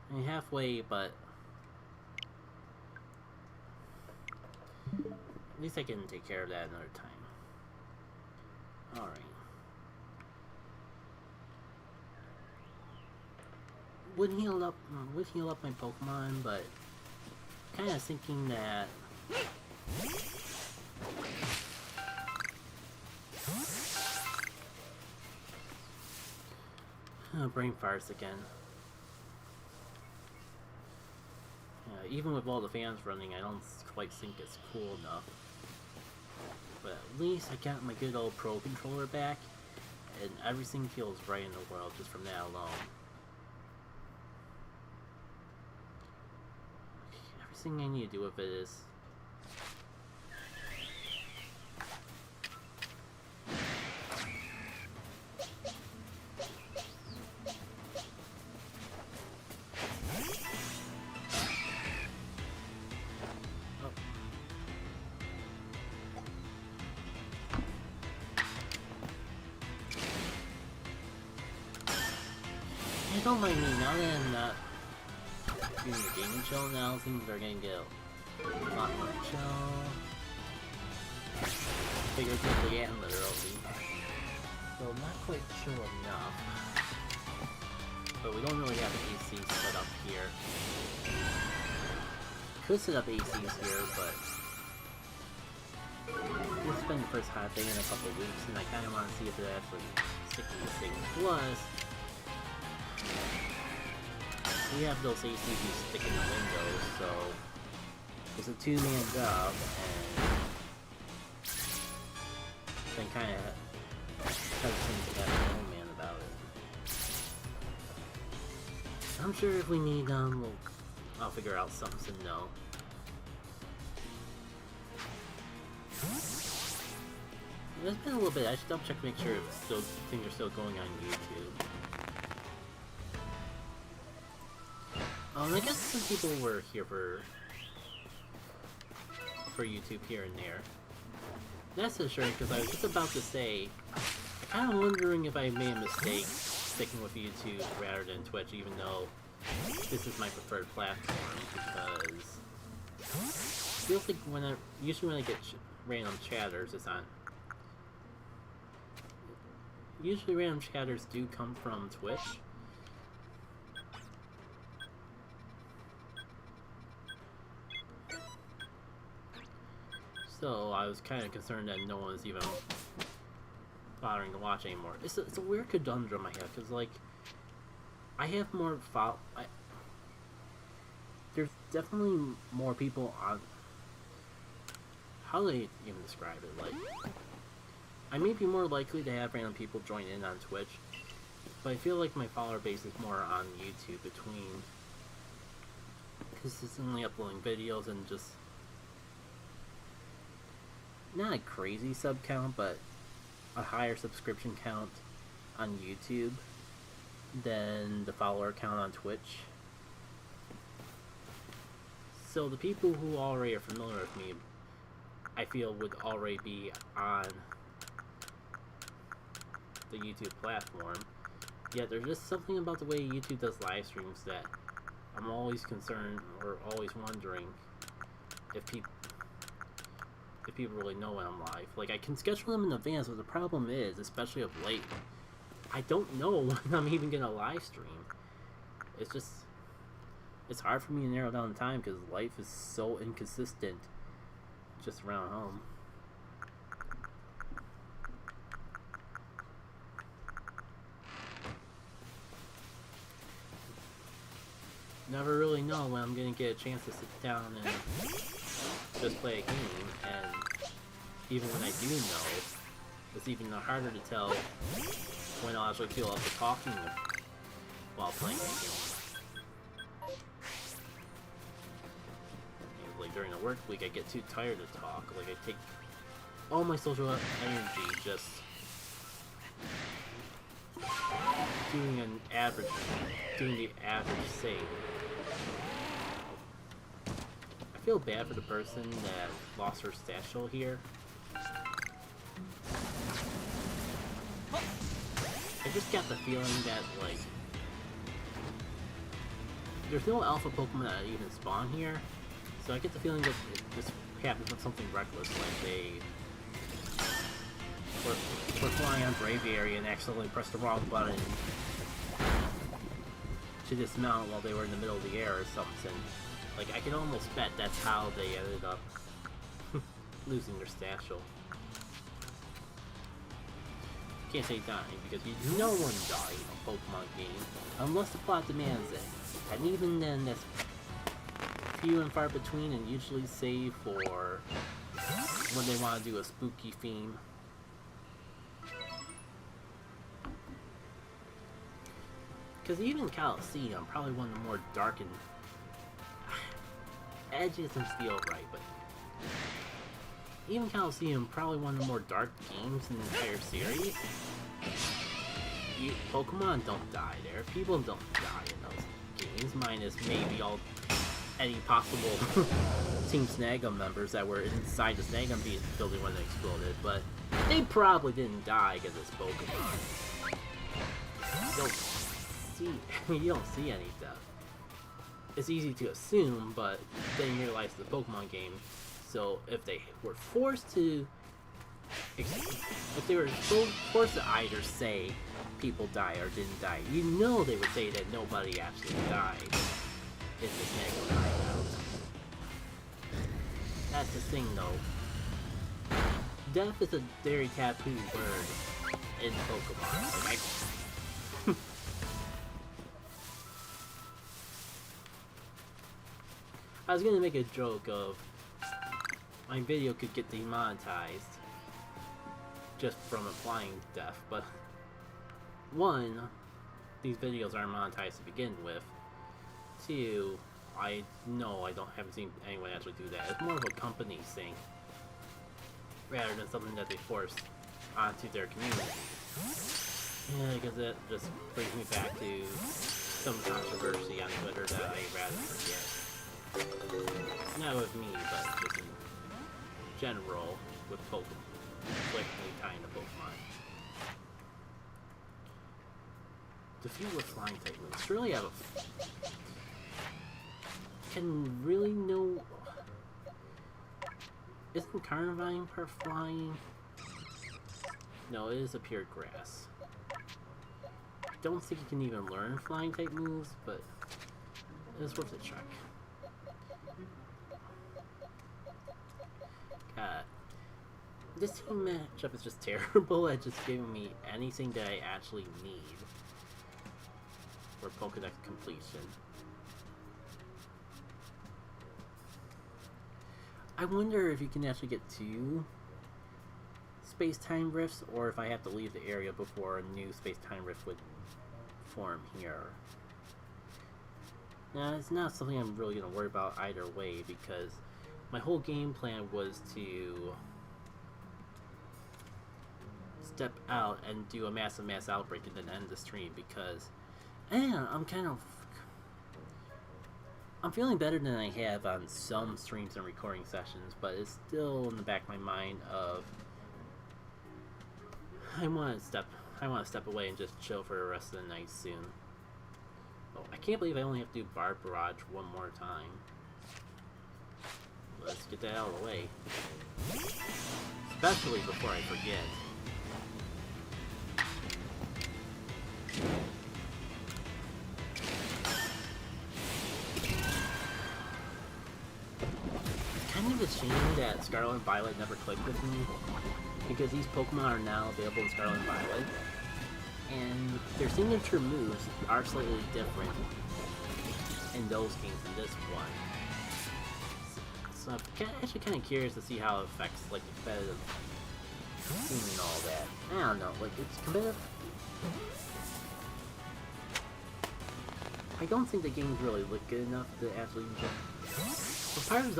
I mean, halfway, but at least I can take care of that another time. Alright. Would heal up my Pokemon, but kind of thinking that brain farts again. Even with all the fans running, I don't quite think it's cool enough. But at least I got my good old Pro Controller back, and everything feels right in the world just from that alone. Everything I need to do with it is don't mind me, now that I'm not doing the Game and Chill, now things are gonna get a lot more chill. Figuratively and literally. So not quite chill enough. But we don't really have an AC set up here. Could set up ACs here, but this has been the first hot thing in a couple of weeks, and I kinda wanna see if it actually sticking to things. Plus, we have those ACs stick in the windows, so it's a two-man job, and then kind of hesitant to have an old man about it. I'm sure if we need them, I'll figure out something to know. It's been a little bit. I should double check to make sure things are still going on YouTube. I guess some people were here for YouTube here and there. That's a sure, because I was just about to say, I'm kind of wondering if I made a mistake sticking with YouTube rather than Twitch, even though this is my preferred platform, because it feels like usually when I get random chatters, it's on. Usually random chatters do come from Twitch. So I was kind of concerned that no one was even bothering to watch anymore. It's a weird conundrum I have, because like I have more there's definitely more people on. How do they even describe it? Like, I may be more likely to have random people join in on Twitch, but I feel like my follower base is more on YouTube, between consistently uploading videos and just not a crazy sub count, but a higher subscription count on YouTube than the follower count on Twitch. So the people who already are familiar with me, I feel would already be on the YouTube platform. Yet there's just something about the way YouTube does live streams that I'm always concerned or always wondering if people really know when I'm live. Like, I can schedule them in advance, but the problem is, especially of late, I don't know when I'm even gonna live stream. It's hard for me to narrow down the time because life is so inconsistent just around home. Never really know when I'm gonna get a chance to sit down and just play a game, and even when I do know, it's even harder to tell when I'll actually feel up to talking while playing a game. Like during the work week, I get too tired to talk. Like I take all my social energy just doing the average save. I feel bad for the person that lost her satchel here. I just got the feeling that, like, there's no alpha Pokemon that even spawn here, so I get the feeling that it just happens with something reckless, like they were flying on Braviary and accidentally pressed the wrong button to dismount while they were in the middle of the air or something. Like, I can almost bet that's how they ended up losing their satchel. Can't say dying, because no one dies in a Pokemon game, unless the plot demands it. And even then, that's few and far between, and usually save for when they want to do a spooky theme. Because even Coliseum, probably one of the more dark and edge doesn't feel right, but even Coliseum, probably one of the more dark games in the entire series. Pokemon don't die there. People don't die in those games, minus maybe any possible Team Snag'em members that were inside the Snag'em building when they exploded, but they probably didn't die because it's Pokemon. You don't see any death. It's easy to assume, but then you realize it's a Pokemon game. So if they were forced to either say people die or didn't die, you know they would say that nobody actually died in this Snag'em hideout. That's the thing, though. Death is a very taboo word in Pokemon. Like, I was gonna make a joke of my video could get demonetized just from implying death, but one, these videos aren't monetized to begin with. Two, I haven't seen anyone actually do that. It's more of a company thing rather than something that they force onto their community. Yeah, because that just brings me back to some controversy on Twitter that I'd rather forget. Not with me, but just in general with Pokemon. Collectively tying to Pokemon. The few with flying type moves really have can really know. Isn't Carnivine part flying? No, it is a pure grass. I don't think you can even learn flying type moves, but it's worth a check. This team matchup is just terrible at just giving me anything that I actually need for Pokedex completion. I wonder if you can actually get 2 space-time rifts, or if I have to leave the area before a new space-time rift would form here. Now, it's not something I'm really going to worry about either way, because my whole game plan was to step out and do a mass outbreak and then end the stream, because I'm feeling better than I have on some streams and recording sessions, but it's still in the back of my mind of I want to step I want to step away and just chill for the rest of the night soon. Oh, I can't believe I only have to do Barb Barrage one more time. Let's get that out of the way. Especially before I forget. It's kind of a shame that Scarlet and Violet never clicked with me, because these Pokemon are now available in Scarlet and Violet, and their signature moves are slightly different in those games than this one. So I'm actually kind of curious to see how it affects like the competitive scene and all that. I don't know, like it's competitive. I don't think the games really look good enough to actually. But part of it is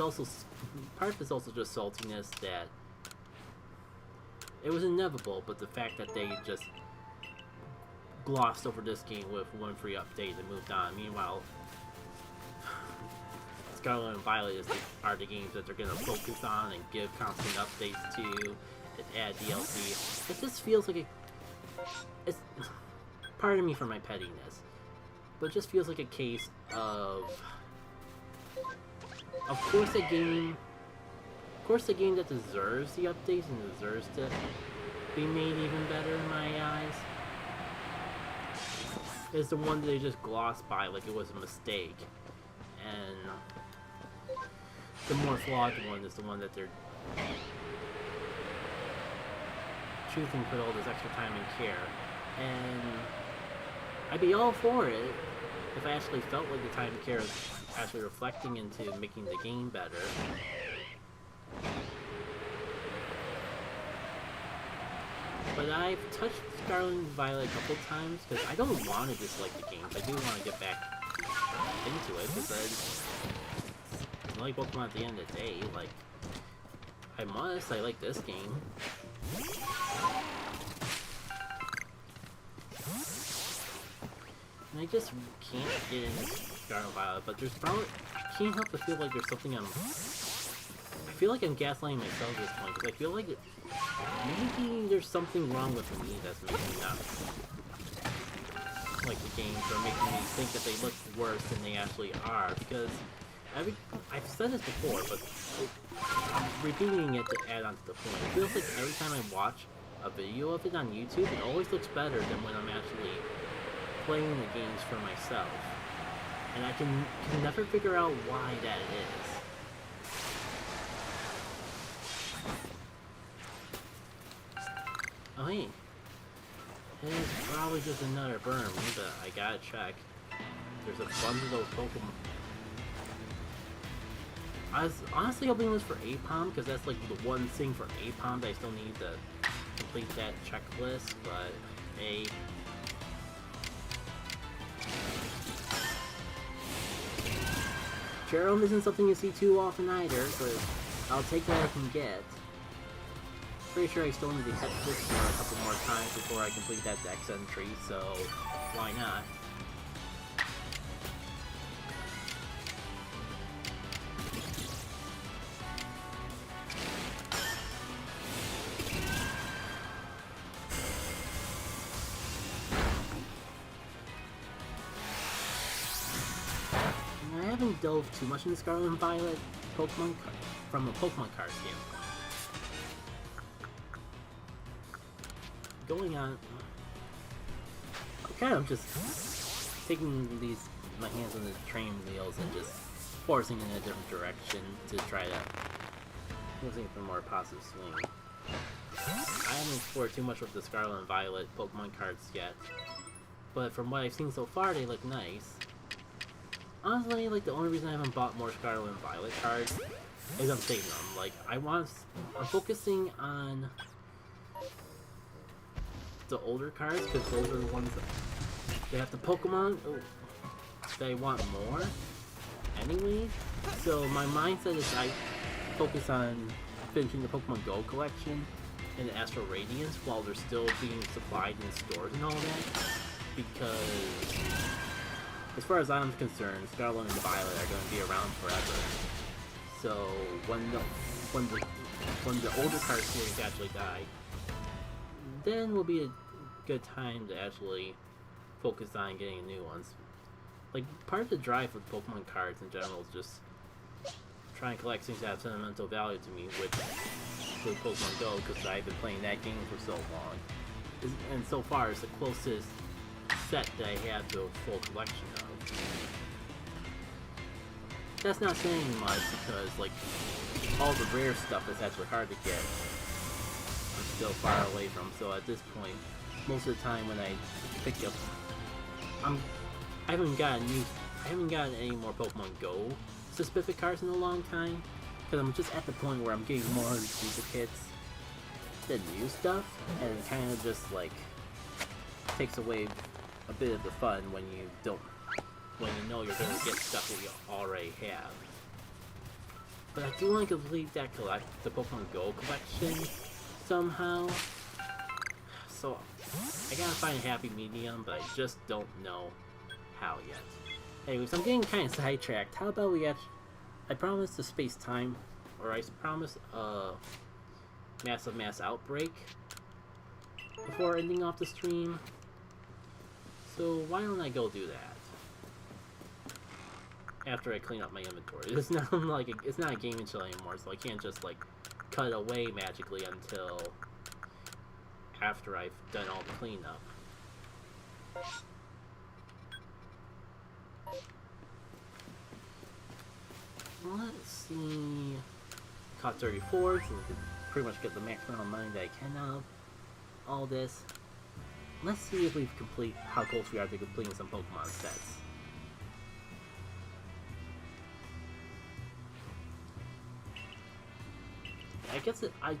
also just saltiness that it was inevitable, but the fact that they just glossed over this game with one free update and moved on. Meanwhile, Scarlet and Violet are the games that they're going to focus on and give constant updates to and add DLC. It just feels like it's pardon me for my pettiness, but it just feels like a case of course the game that deserves the updates and deserves to be made even better in my eyes is the one that they just glossed by like it was a mistake, and the more flawed one is the one that they're choosing to put all this extra time and care. And I'd be all for it if I actually felt like the time and care is actually reflecting into making the game better. But I've touched Scarlet and Violet a couple times because I don't want to dislike the games. I do want to get back into it because I like Pokemon at the end of the day. Like, I like this game. And I just can't get into Scarlet and Violet, but there's probably, I can't help but feel like there's something I feel like I'm gaslighting myself at this point, because I feel like maybe there's something wrong with me that's making me not like the games, or making me think that they look worse than they actually are, because I've said this before, but I'm repeating it to add on to the point. It feels like every time I watch a video of it on YouTube, it always looks better than when I'm actually playing the games for myself. And I can never figure out why that is. Oh hey, it's probably just another berm, but I gotta check. There's a bunch of those Pokemon. I was honestly hoping it was for Apom, because that's like the one thing for Apom that I still need to complete that checklist, but hey. Jerome isn't something you see too often either, but I'll take what I can get. Pretty sure I still need to catch this for a couple more times before I complete that Dex entry, so why not? I haven't delved too much into Scarlet and Violet Pokemon from a Pokemon card standpoint. Going on, I'm just taking my hands on the train wheels and just forcing in a different direction to try to looking for a more positive swing. I haven't explored too much with the Scarlet and Violet Pokemon cards yet, but from what I've seen so far, they look nice. Honestly, like, the only reason I haven't bought more Scarlet and Violet cards is I'm saving them. Like, I'm focusing on the older cards, because those are the ones that they have the Pokemon that I want more anyway. So my mindset is I focus on finishing the Pokemon Go collection and Astral Radiance while they're still being supplied in stores and all that, because as far as I'm concerned, Scarlet and Violet are going to be around forever. So when the older card series actually die, then will be good time to actually focus on getting new ones. Like, part of the drive with Pokemon cards in general is just trying to collect things that have sentimental value to me, which include Pokemon Go, because I've been playing that game for so long. And so far, it's the closest set that I have to a full collection of. That's not saying much, because, like, all the rare stuff that's actually hard to get, I'm still far away from, so at this point, most of the time when I pick up, I haven't gotten any more Pokemon Go specific cards in a long time, because I'm just at the point where I'm getting more of these duplicates than new stuff, and it kind of just, like, takes away a bit of the fun when you know you're gonna get stuff that you already have. But I do want to complete that the Pokemon Go collection somehow. So I gotta find a happy medium, but I just don't know how yet. Anyways, I'm getting kind of sidetracked. How about I promised a space-time, or I promised a mass outbreak before ending off the stream. So why don't I go do that after I clean up my inventory? It's not like it's not a gaming chill anymore, so I can't just like cut away magically until after I've done all the cleanup. Let's see. Caught 34, so we can pretty much get the maximum amount of money that I can out of all this. Let's see if we've how close we are to completing some Pokemon sets. I guess I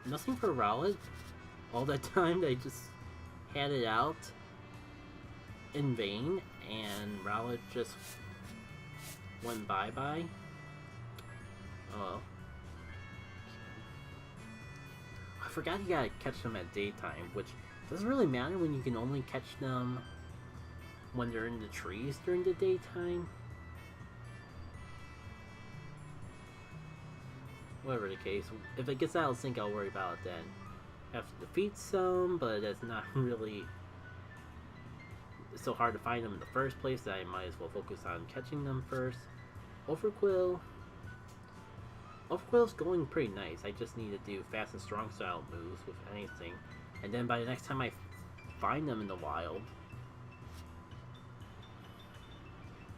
nothing for Rowlet. All that time I just had it out in vain, and Rowlet just went bye-bye. Oh. I forgot you gotta catch them at daytime, which doesn't really matter when you can only catch them when they're in the trees during the daytime. Whatever the case, if it gets out of sync, I'll worry about it then. I have to defeat some, but it's not really... It's so hard to find them in the first place that I might as well focus on catching them first. Overquill's going pretty nice. I just need to do fast and strong style moves with anything. And then by the next time I find them in the wild,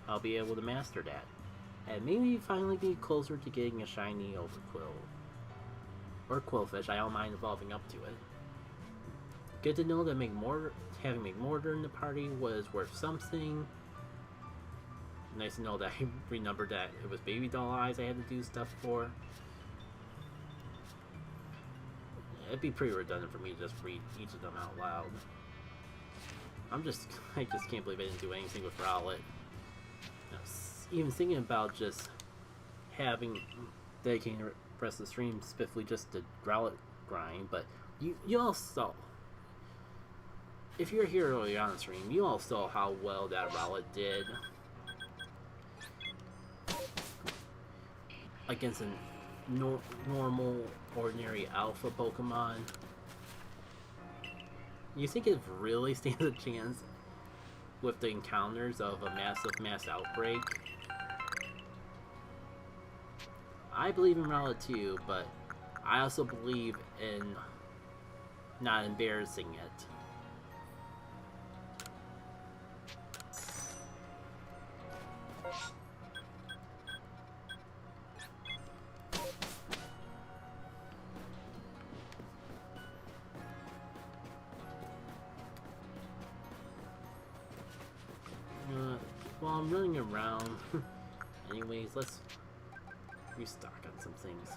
I'll be able to master that. And maybe finally be closer to getting a shiny Overquill. Or Quillfish, I don't mind evolving up to it. Good to know that having McMortar in the party was worth something. Nice to know that I remembered that it was Baby Doll Eyes I had to do stuff for. It'd be pretty redundant for me to just read each of them out loud. I just can't believe I didn't do anything with Rowlet. Even thinking about just dedicating the rest of the stream specifically just to Rowlet grind, but you all saw, if you're here early on the stream, you all saw how well that Rowlet did against a normal, ordinary alpha Pokemon. You think it really stands a chance with the encounters of a mass outbreak? I believe in Rowlet too, but I also believe in not embarrassing it. While I'm running around, anyways, let's restock on some things.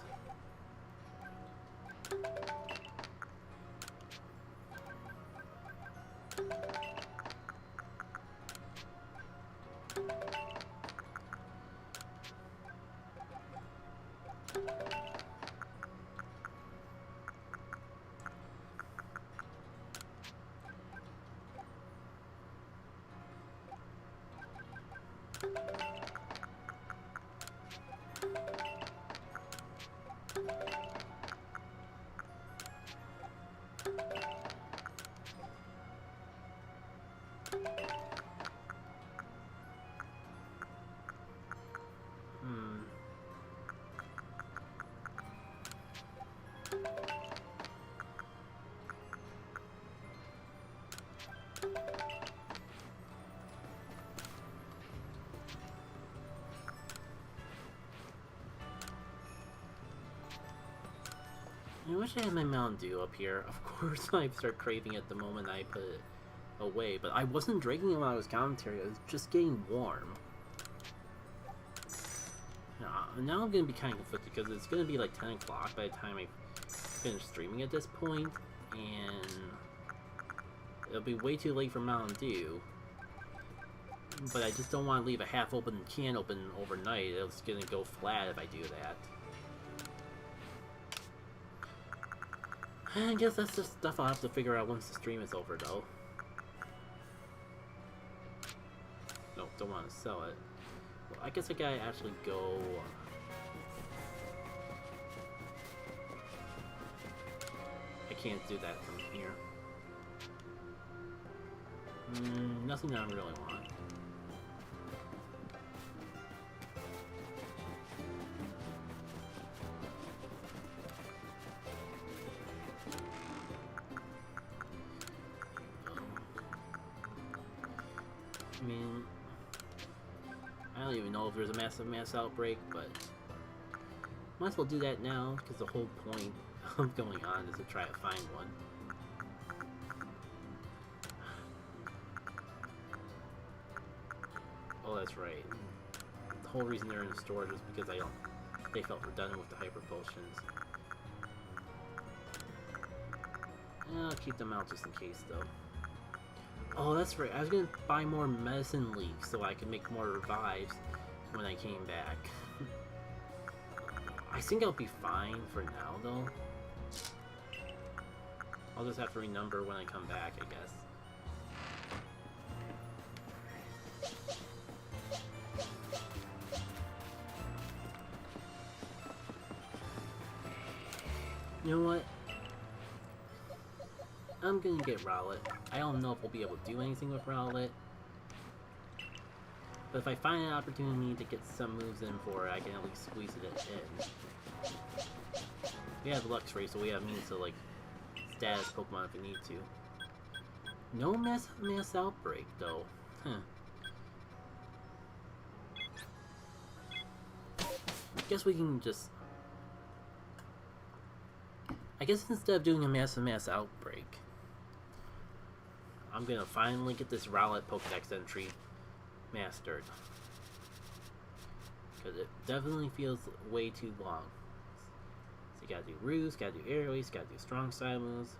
I wish I had my Mountain Dew up here. Of course I start craving it the moment I put it away, but I wasn't drinking it while I was commentary, I was just getting warm. Now I'm gonna be kind of conflicted because it's gonna be like 10 o'clock by the time I finish streaming at this point, and it'll be way too late for Mountain Dew. But I just don't want to leave a half-open can open overnight. It's gonna go flat if I do that. I guess that's just stuff I'll have to figure out once the stream is over, though. No, don't want to sell it. Well, I guess I gotta actually go... I can't do that from here. Nothing that I really want. I mean, I don't even know if there's a mass outbreak, but might as well do that now, because the whole point of going on is to try to find one. Oh, that's right. The whole reason they're in the storage is because they felt redundant with the hyper potions. I'll keep them out just in case, though. Oh, that's right. I was gonna buy more medicine leaves so I could make more revives when I came back. I think I'll be fine for now, though. I'll just have to renumber when I come back, I guess. You know what? I'm gonna get Rowlet. I don't know if we'll be able to do anything with Rowlet. But if I find an opportunity to get some moves in for it, I can at least squeeze it in. We have Luxray, so we have means to, like, status Pokemon if we need to. No mass outbreak, though. Huh. Guess we can just... I guess instead of doing a mass outbreak, I'm gonna finally get this Rowlet Pokedex entry mastered. Because it definitely feels way too long. So you gotta do Roost, gotta do Airways, gotta do strong style moves.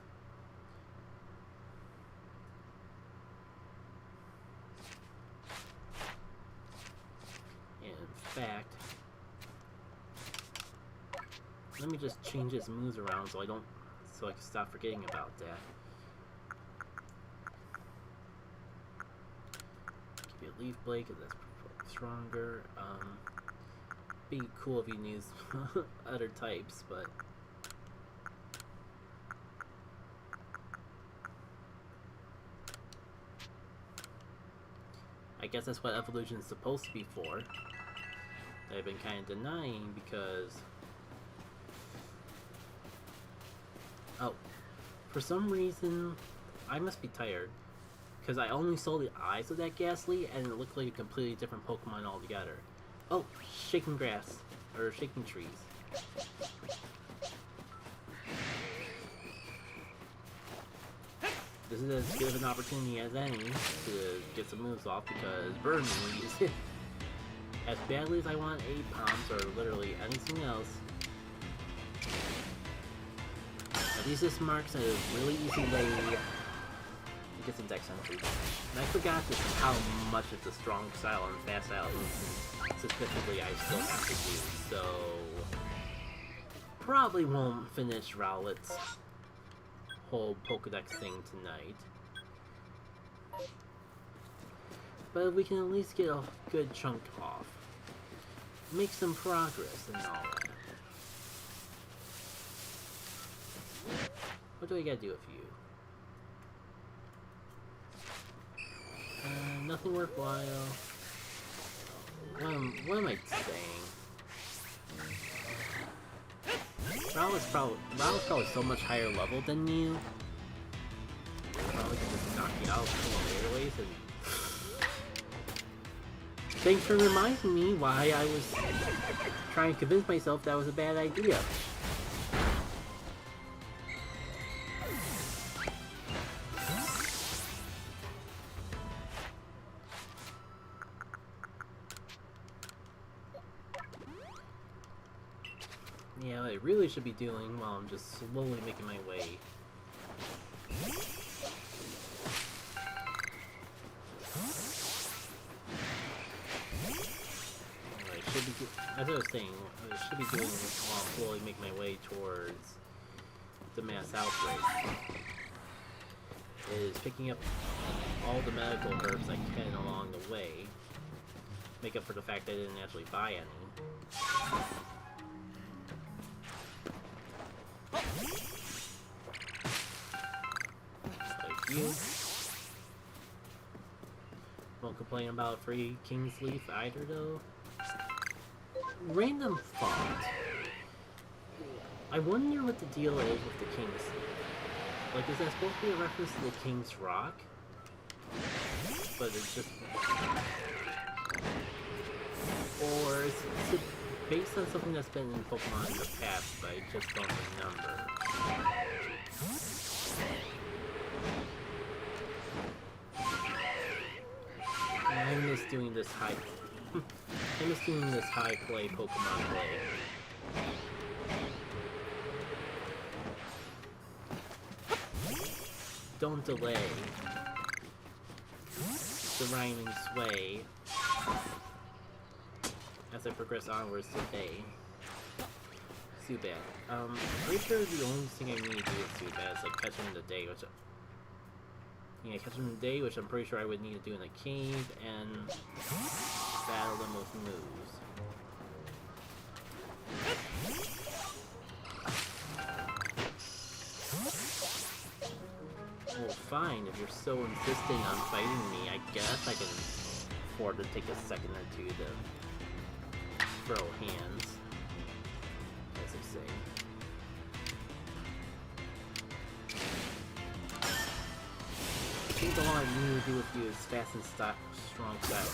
And in fact, let me just change his moves around so I can stop forgetting about that. Give you a Leaf Blade because that's stronger. Be cool if you can use other types, but I guess that's what evolution is supposed to be for. That I've been kind of denying because for some reason, I must be tired, because I only saw the eyes of that Ghastly, and it looked like a completely different Pokemon altogether. Oh, shaking grass, or shaking trees. This is as good of an opportunity as any to get some moves off, because Burn Me, as badly as I want A-Palms, or literally anything else, at least this marks a really easy way to get some Dex entry. And I forgot just how much of the strong style and fast style specifically I still have to do, so probably won't finish Rowlet's whole Pokedex thing tonight. But we can at least get a good chunk off. Make some progress and all that. What do I gotta do with you? Nothing worthwhile. What am I saying? Rowlet's probably so much higher level than you. Probably can just knock you out from airways and... Thanks for reminding me why I was trying to convince myself that was a bad idea. Yeah, what I really should be doing while I'm just slowly making my way. As I was saying, what I should be doing while I'm slowly making my way towards the mass outbreak is picking up all the medical herbs I can along the way. Make up for the fact that I didn't actually buy any. Like you. Won't complain about free King's Leaf either, though. Random thought. I wonder what the deal is with the King's Leaf. Like, is that supposed to be a reference to the King's Rock? But it's just... Or is it based on something that's been in Pokemon in the past, but I just don't remember? I miss doing this high... I miss doing this high play Pokemon play. Don't delay the rhyming sway as I progress onwards today. Zubat. Pretty sure the only thing I need to do with Zubat is like catch him in the day, which catch him in the day, which I'm pretty sure I would need to do in a cave, and battle them with moves. Well, fine, if you're so insisting on fighting me, I guess I can afford to take a second or two to throw hands, as they say. I think all I need to do with you is fast and strong style.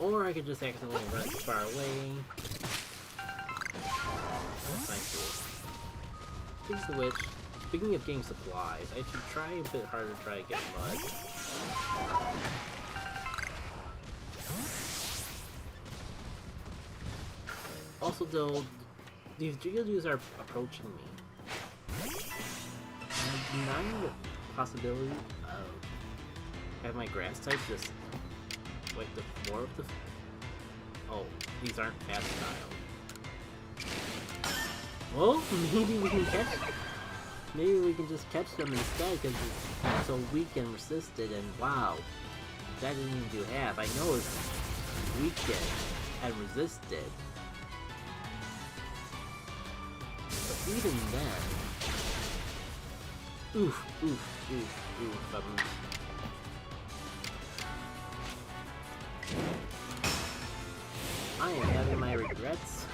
Or I could just accidentally run too far away. That's nice. Speaking of which, speaking of getting supplies, I should try a bit harder to try to get mud. Also though, these Geodudes are approaching me. I'm denying the possibility of having my grass type just wipe the floor of the... Oh, these aren't fast style. Well, maybe we can catch... Maybe we can just catch them instead because it's so weak and resisted, and wow, that didn't even do half. I know it's weakened and resisted, but even then... Oof, oof, oof, oof, I am having my regrets.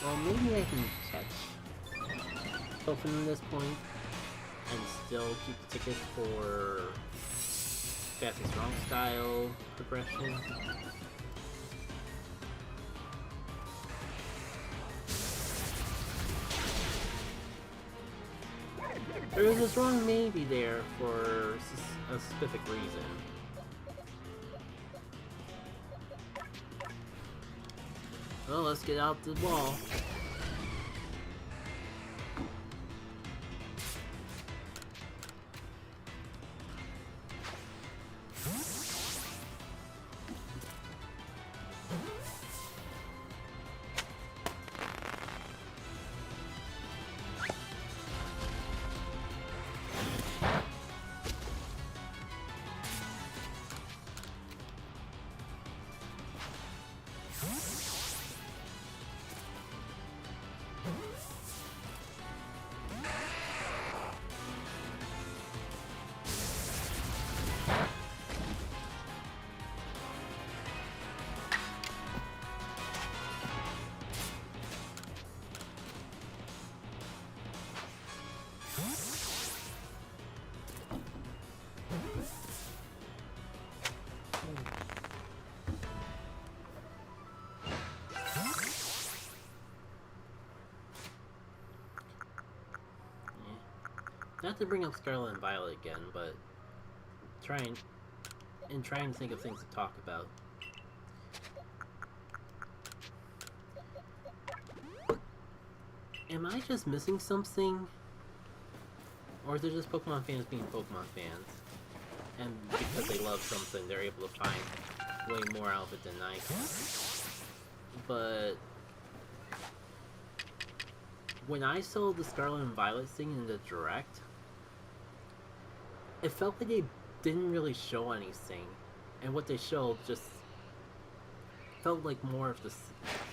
Well, maybe I can catch Dolphin at this point and still keep the ticket for fast and strong style progression. There is a strong maybe there for a specific reason. Well, let's get out the wall. to bring up Scarlet and Violet again, but trying to think of things to talk about. Am I just missing something? Or is it just Pokemon fans being Pokemon fans? And because they love something, they're able to find way more out of it than I can. But when I saw the Scarlet and Violet thing in the Direct, it felt like they didn't really show anything, and what they showed just felt like more of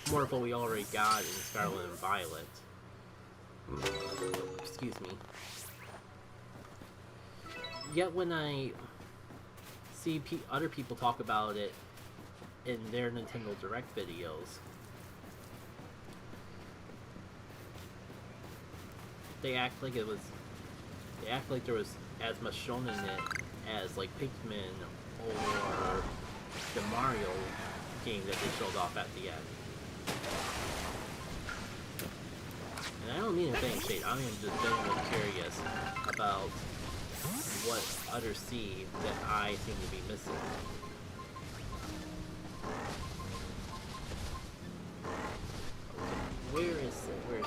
what we already got in Scarlet and Violet. Excuse me. Yet when I see other people talk about it in their Nintendo Direct videos, they act like there was as much shown in it as like Pikmin or the Mario game that they showed off at the end. And I don't mean anything shade, I am just genuinely curious about what others see that I seem to be missing. Where is it?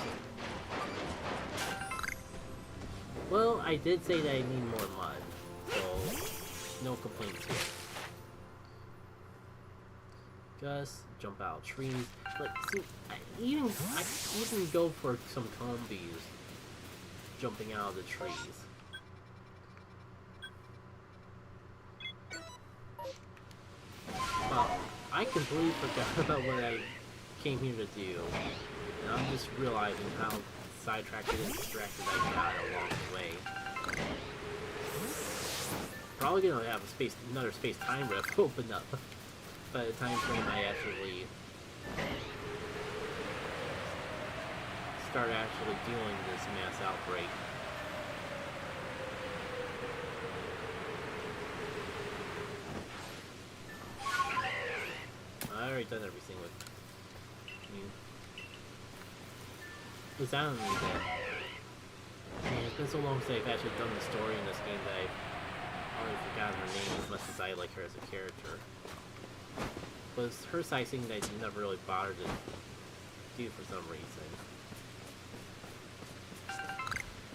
Well, I did say that I need more mud, so no complaints here. Just jump out of trees. But see, I even go for some combies jumping out of the trees. Well, I completely forgot about what I came here to do, and I'm just realizing how sidetracked and distracted I got along the way. Probably gonna have another space-time rift open up by the time frame I actually start dealing this mass outbreak. I already done everything with you. Because I don't need that. I mean, it's been so long since I've actually done the story in this game that I've already forgotten her name as much as I like her as a character. But it's her side thing that I never really bothered to do for some reason.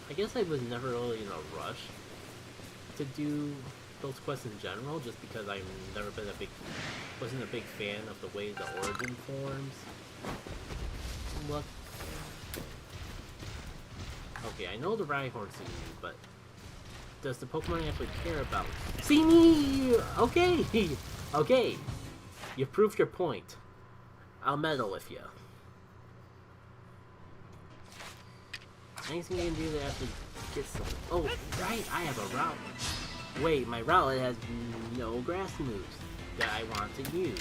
I guess I was never really in a rush to do those quests in general, just because I've never been wasn't a big fan of the way the origin forms look. Okay, I know the Rhyhorn see me, but does the Pokemon actually care about see me? Okay, okay, you proved your point. I'll meddle with you. Anything I can do to actually get some. Oh, right, I have a Rowlet. Wait, my Rowlet has no grass moves that I want to use.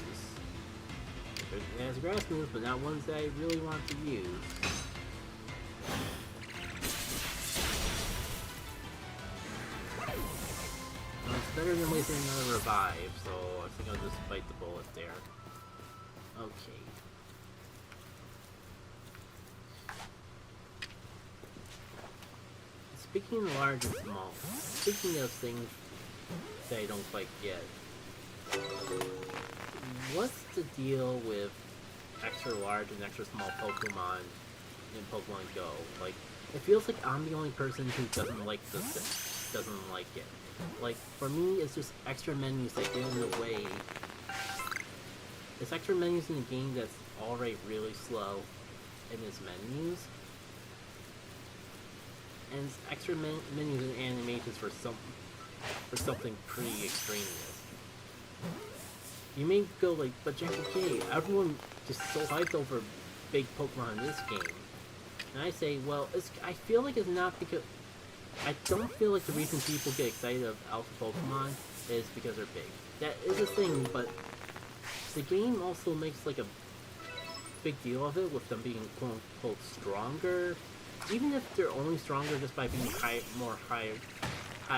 It has grass moves, but not ones that I really want to use. Well, it's better than wasting another revive, so I think I'll just bite the bullet there. Okay. Speaking of large and small, speaking of things that I don't quite get, what's the deal with extra large and extra small Pokemon in Pokemon Go? Like, it feels like I'm the only person who doesn't like it. Like, for me, it's just extra menus that get in the way. It's extra menus in a game that's already really slow in its menus. And it's extra menus and animations for something pretty extraneous. You may go like, but Jackie K, everyone just so hyped over big Pokemon in this game. And I say, well, I feel like it's not because... I don't feel like the reason people get excited of Alpha Pokemon is because they're big. That is a thing, but the game also makes like a big deal of it with them being quote-unquote stronger. Even if they're only stronger just by being high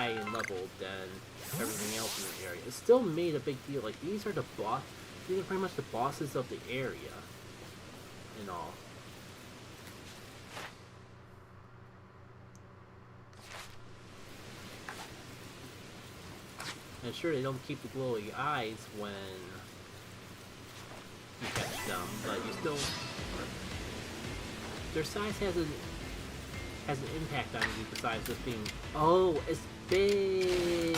in level than everything else in the area, it still made a big deal. Like, these are pretty much the bosses of the area and all. And sure, they don't keep the glowy eyes when you catch them, but you still... Their size has an impact on you besides just being... Oh, it's big!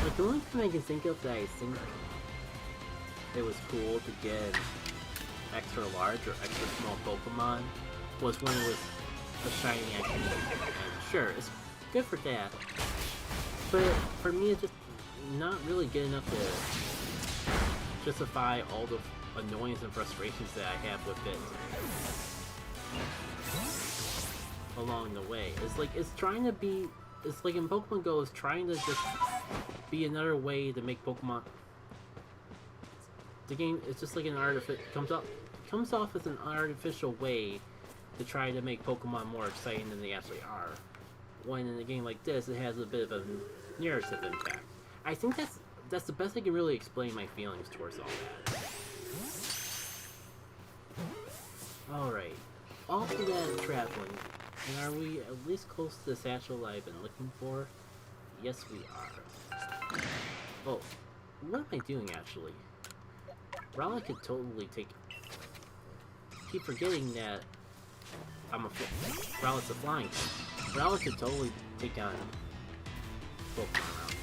Like, the only thing I can think of that I think it was cool to get extra large or extra small Pokemon was when it was a shiny actually. And sure, it's good for that. But for me, it's just not really good enough to justify all the annoyance and frustrations that I have with it along the way. It's like, it's trying to be... It's like in Pokemon Go, it's trying to just be another way to make Pokemon... The game, it's just like an comes off as an artificial way to try to make Pokemon more exciting than they actually are. When in a game like this, it has a bit of a narrative impact. I think that's the best I can really explain my feelings towards all that. Alright, off of that traveling, and are we at least close to the satchel I've been looking for? Yes, we are. Oh, what am I doing actually? Rowlet could totally keep forgetting that Rowlet's a flying thing. Rowlet could totally take on Pokemon around here.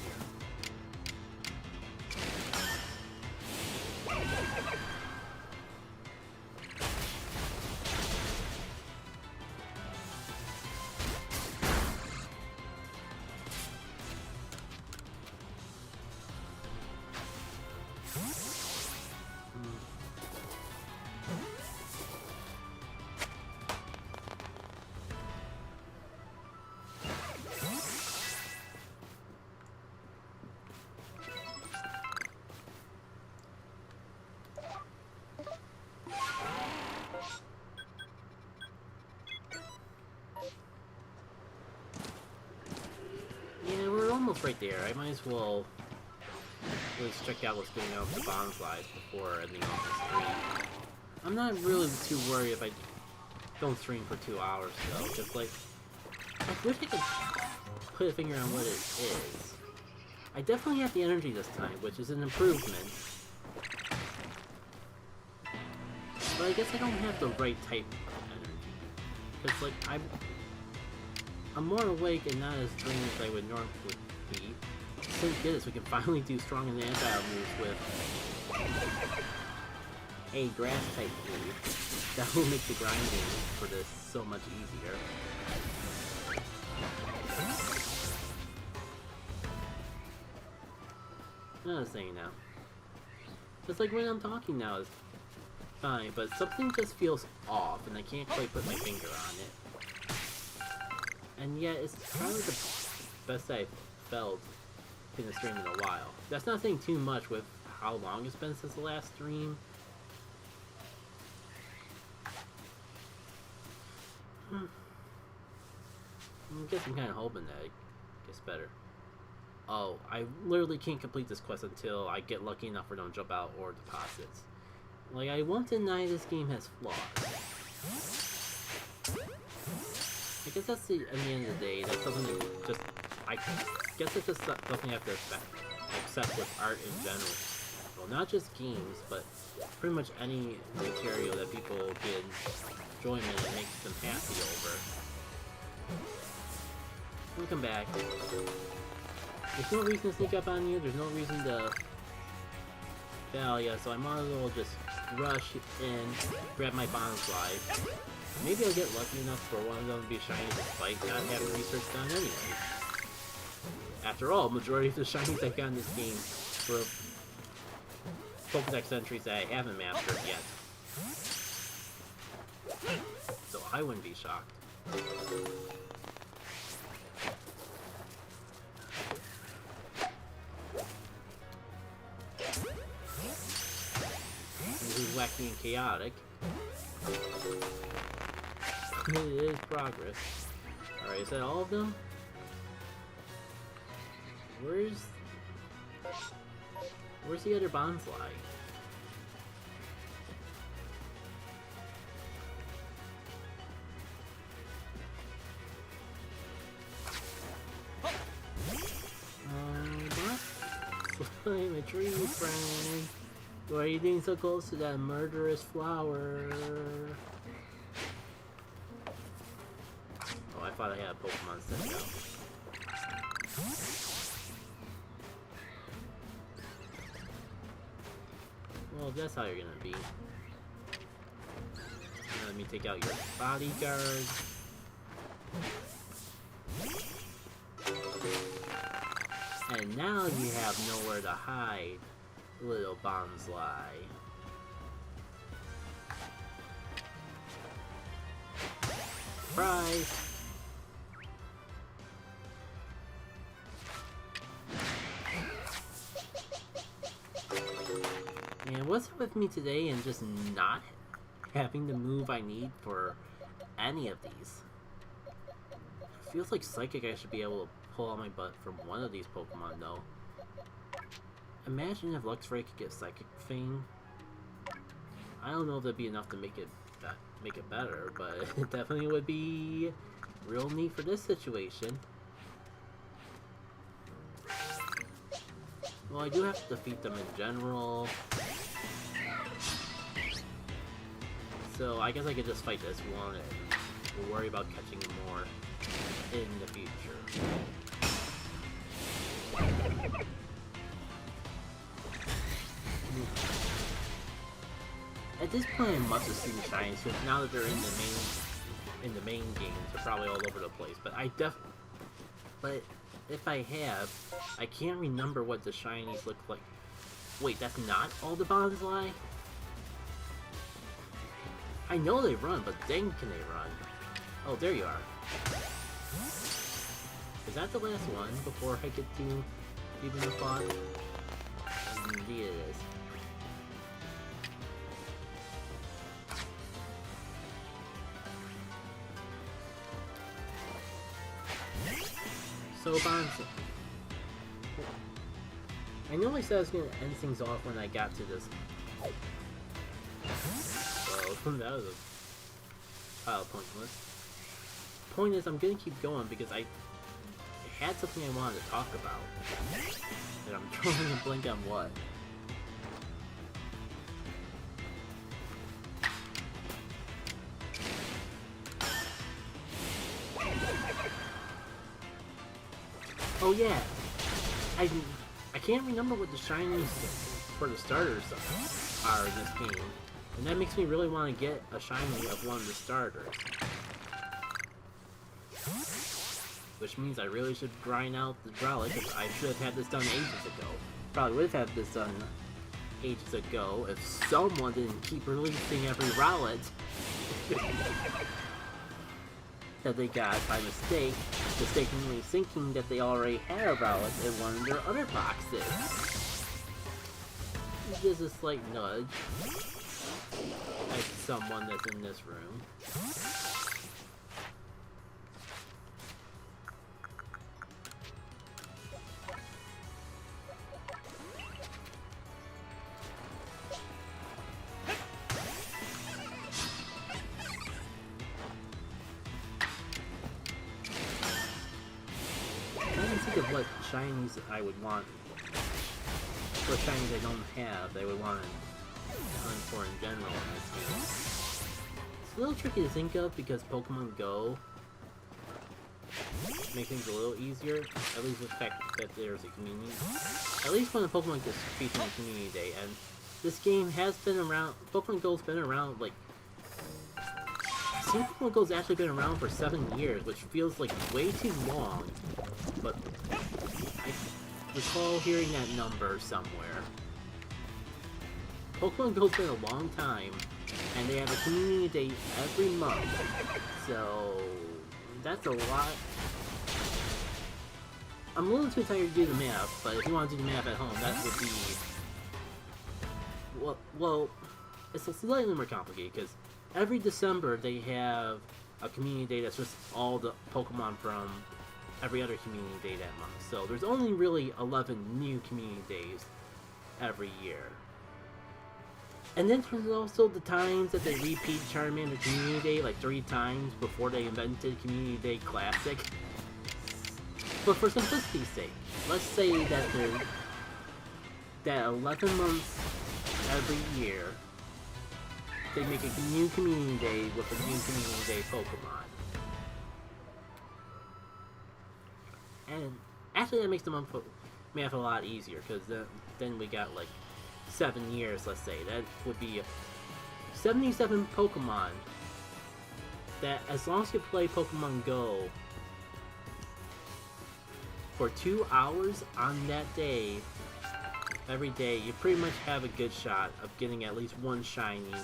Right there, I might as well at least check out what's going on with the Bonsly before ending off the stream. I'm not really too worried if I don't stream for 2 hours though, because like, I wish I could put a finger on what it is. I definitely have the energy this time, which is an improvement. But I guess I don't have the right type of energy. Because like, I'm more awake and not as drained as I would normally be. Thank goodness we can finally do strong and agile moves with a grass type move. That will make the grinding for this so much easier. Another thing now. It's like when I'm talking now is fine, but something just feels off and I can't quite put my finger on it. And yet it's probably the best I've felt in the stream in a while. That's not saying too much with how long it's been since the last stream. I guess I'm kind of hoping that it gets better. Oh, I literally can't complete this quest until I get lucky enough for them to jump out or deposits. Like, I won't deny this game has flaws. I guess that's at the end of the day, that's something that just... I guess it's just something I have to accept with art in general. Well, not just games, but pretty much any material that people get enjoyment and makes them happy over. We'll come back. There's no reason to sneak up on you, there's no reason to fail ya, so I might as well just rush in, grab my Bonsly. Maybe I'll get lucky enough for one of them to be shiny despite not having research done anyway. After all, majority of the shinies I've got in this game were Pokedex entries that I haven't mastered yet. So I wouldn't be shocked. This is wacky and chaotic. It is progress. Alright, is that all of them? Where's the other Bonsly? Climb a tree, friend. Why are you getting so close to that murderous flower? Oh, I thought I had a Pokemon set now. Well, that's how you're gonna be. Let me take out your bodyguard. And now you have nowhere to hide, little Bonsly. Surprise! And what's up with me today and just not having the move I need for any of these? It feels like Psychic I should be able to pull out my butt from one of these Pokemon though. Imagine if Luxray could get Psychic Fang. I don't know if that'd be enough to make it better, but it definitely would be real neat for this situation. Well, I do have to defeat them in general. So I guess I could just fight this one and we'll worry about catching him more in the future. At this point I must have seen shinies, because now that they're in the main games, they're probably all over the place. But if I have, I can't remember what the shinies look like. Wait, that's not all the Bonsly? I know they run, but dang can they run. Oh, there you are. Is that the last one before I get to even the fun? Indeed it is. So Bonsly. I know I said I was going to end things off when I got to this. Well, that was a pile pointless. Point is, I'm going to keep going because I had something I wanted to talk about. And I'm trying to blink on what. Oh yeah, I can't remember what the shinies for the starters are in this game, and that makes me really want to get a shiny of one of the starters. Which means I really should grind out the Rowlet, because I should have had this done ages ago. Probably would have had this done ages ago if someone didn't keep releasing every Rowlet that they got by mistake, mistakenly thinking that they already had a Rowlet in one of their other boxes. Just a slight nudge at someone that's in this room. Of what shinies I would want, what shinies I don't have, they would want to hunt for in general in this game. It's a little tricky to think of because Pokemon Go makes things a little easier, at least with the fact that there's a community. At least when the Pokemon gets featured on Community Day, and this game has been around, Pokemon Go's been around like, I think Pokemon Go's actually been around for 7 years, which feels like way too long. But I recall hearing that number somewhere. Pokemon Go's been a long time, and they have a community day every month, so that's a lot. I'm a little too tired to do the math, but if you want to do the math at home, that would be... Well, it's slightly more complicated, because every December they have a community day that's just all the Pokemon from every other community day that month. So there's only really 11 new community days every year. And then there's also the times that they repeat Charmander Community Day like 3 times before they invented Community Day Classic. But for simplicity's sake, let's say that that 11 months every year, they make a new community day with a new community day Pokemon. And actually that makes the math a lot easier, because then we got like 7 years, let's say. That would be 77 Pokemon that, as long as you play Pokemon Go for 2 hours on that day, every day, you pretty much have a good shot of getting at least one shiny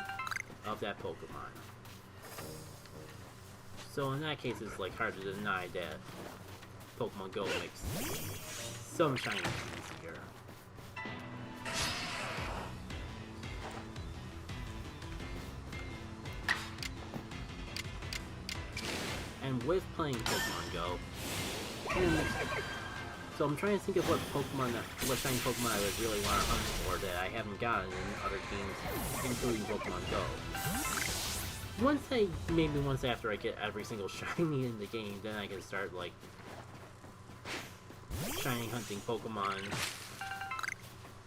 of that Pokemon. So in that case, it's like hard to deny that Pokemon Go makes some shinies easier. And with playing Pokemon Go, so I'm trying to think of what shiny Pokemon I would really want to hunt for that I haven't gotten in other games, including Pokemon Go. Maybe once after I get every single shiny in the game, then I can start like shiny hunting Pokemon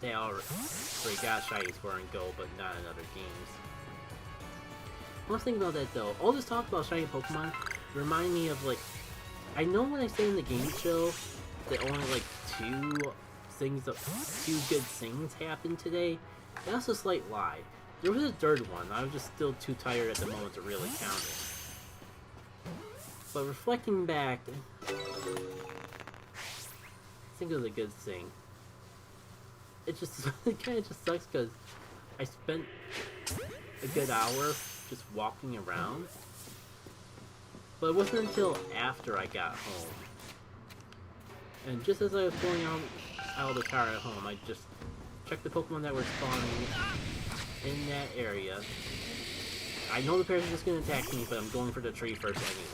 they already got shinies for in Go, but not in other games. One thing about that though, all this talk about shiny Pokemon remind me of like, I know when I say in the game show that only like two good things happened today, that's a slight lie. There was a third one, I was just still too tired at the moment to really count it. But reflecting back, I think it was a good thing. It kind of just sucks because I spent a good hour just walking around, but it wasn't until after I got home. And just as I was going out of the car at home, I just checked the Pokemon that were spawning in that area. I know the pair's just going to attack me, but I'm going for the tree first anyways.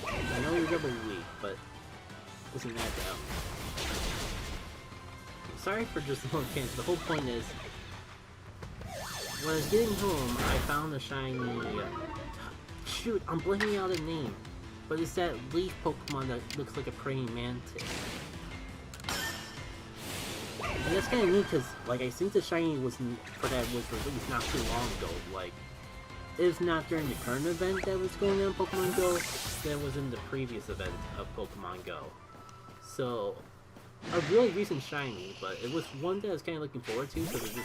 I know you're double weak, but isn't that down? Sorry for just the long chance. The whole point is, when I was getting home, I found a shiny... Shoot, I'm blanking out a name. But it's that leaf Pokemon that looks like a praying mantis. And that's kind of neat because, like, I think the shiny for that was released not too long ago. Like, it was not during the current event that was going on in Pokemon Go, that was in the previous event of Pokemon Go. So, a really recent shiny, but it was one that I was kind of looking forward to, because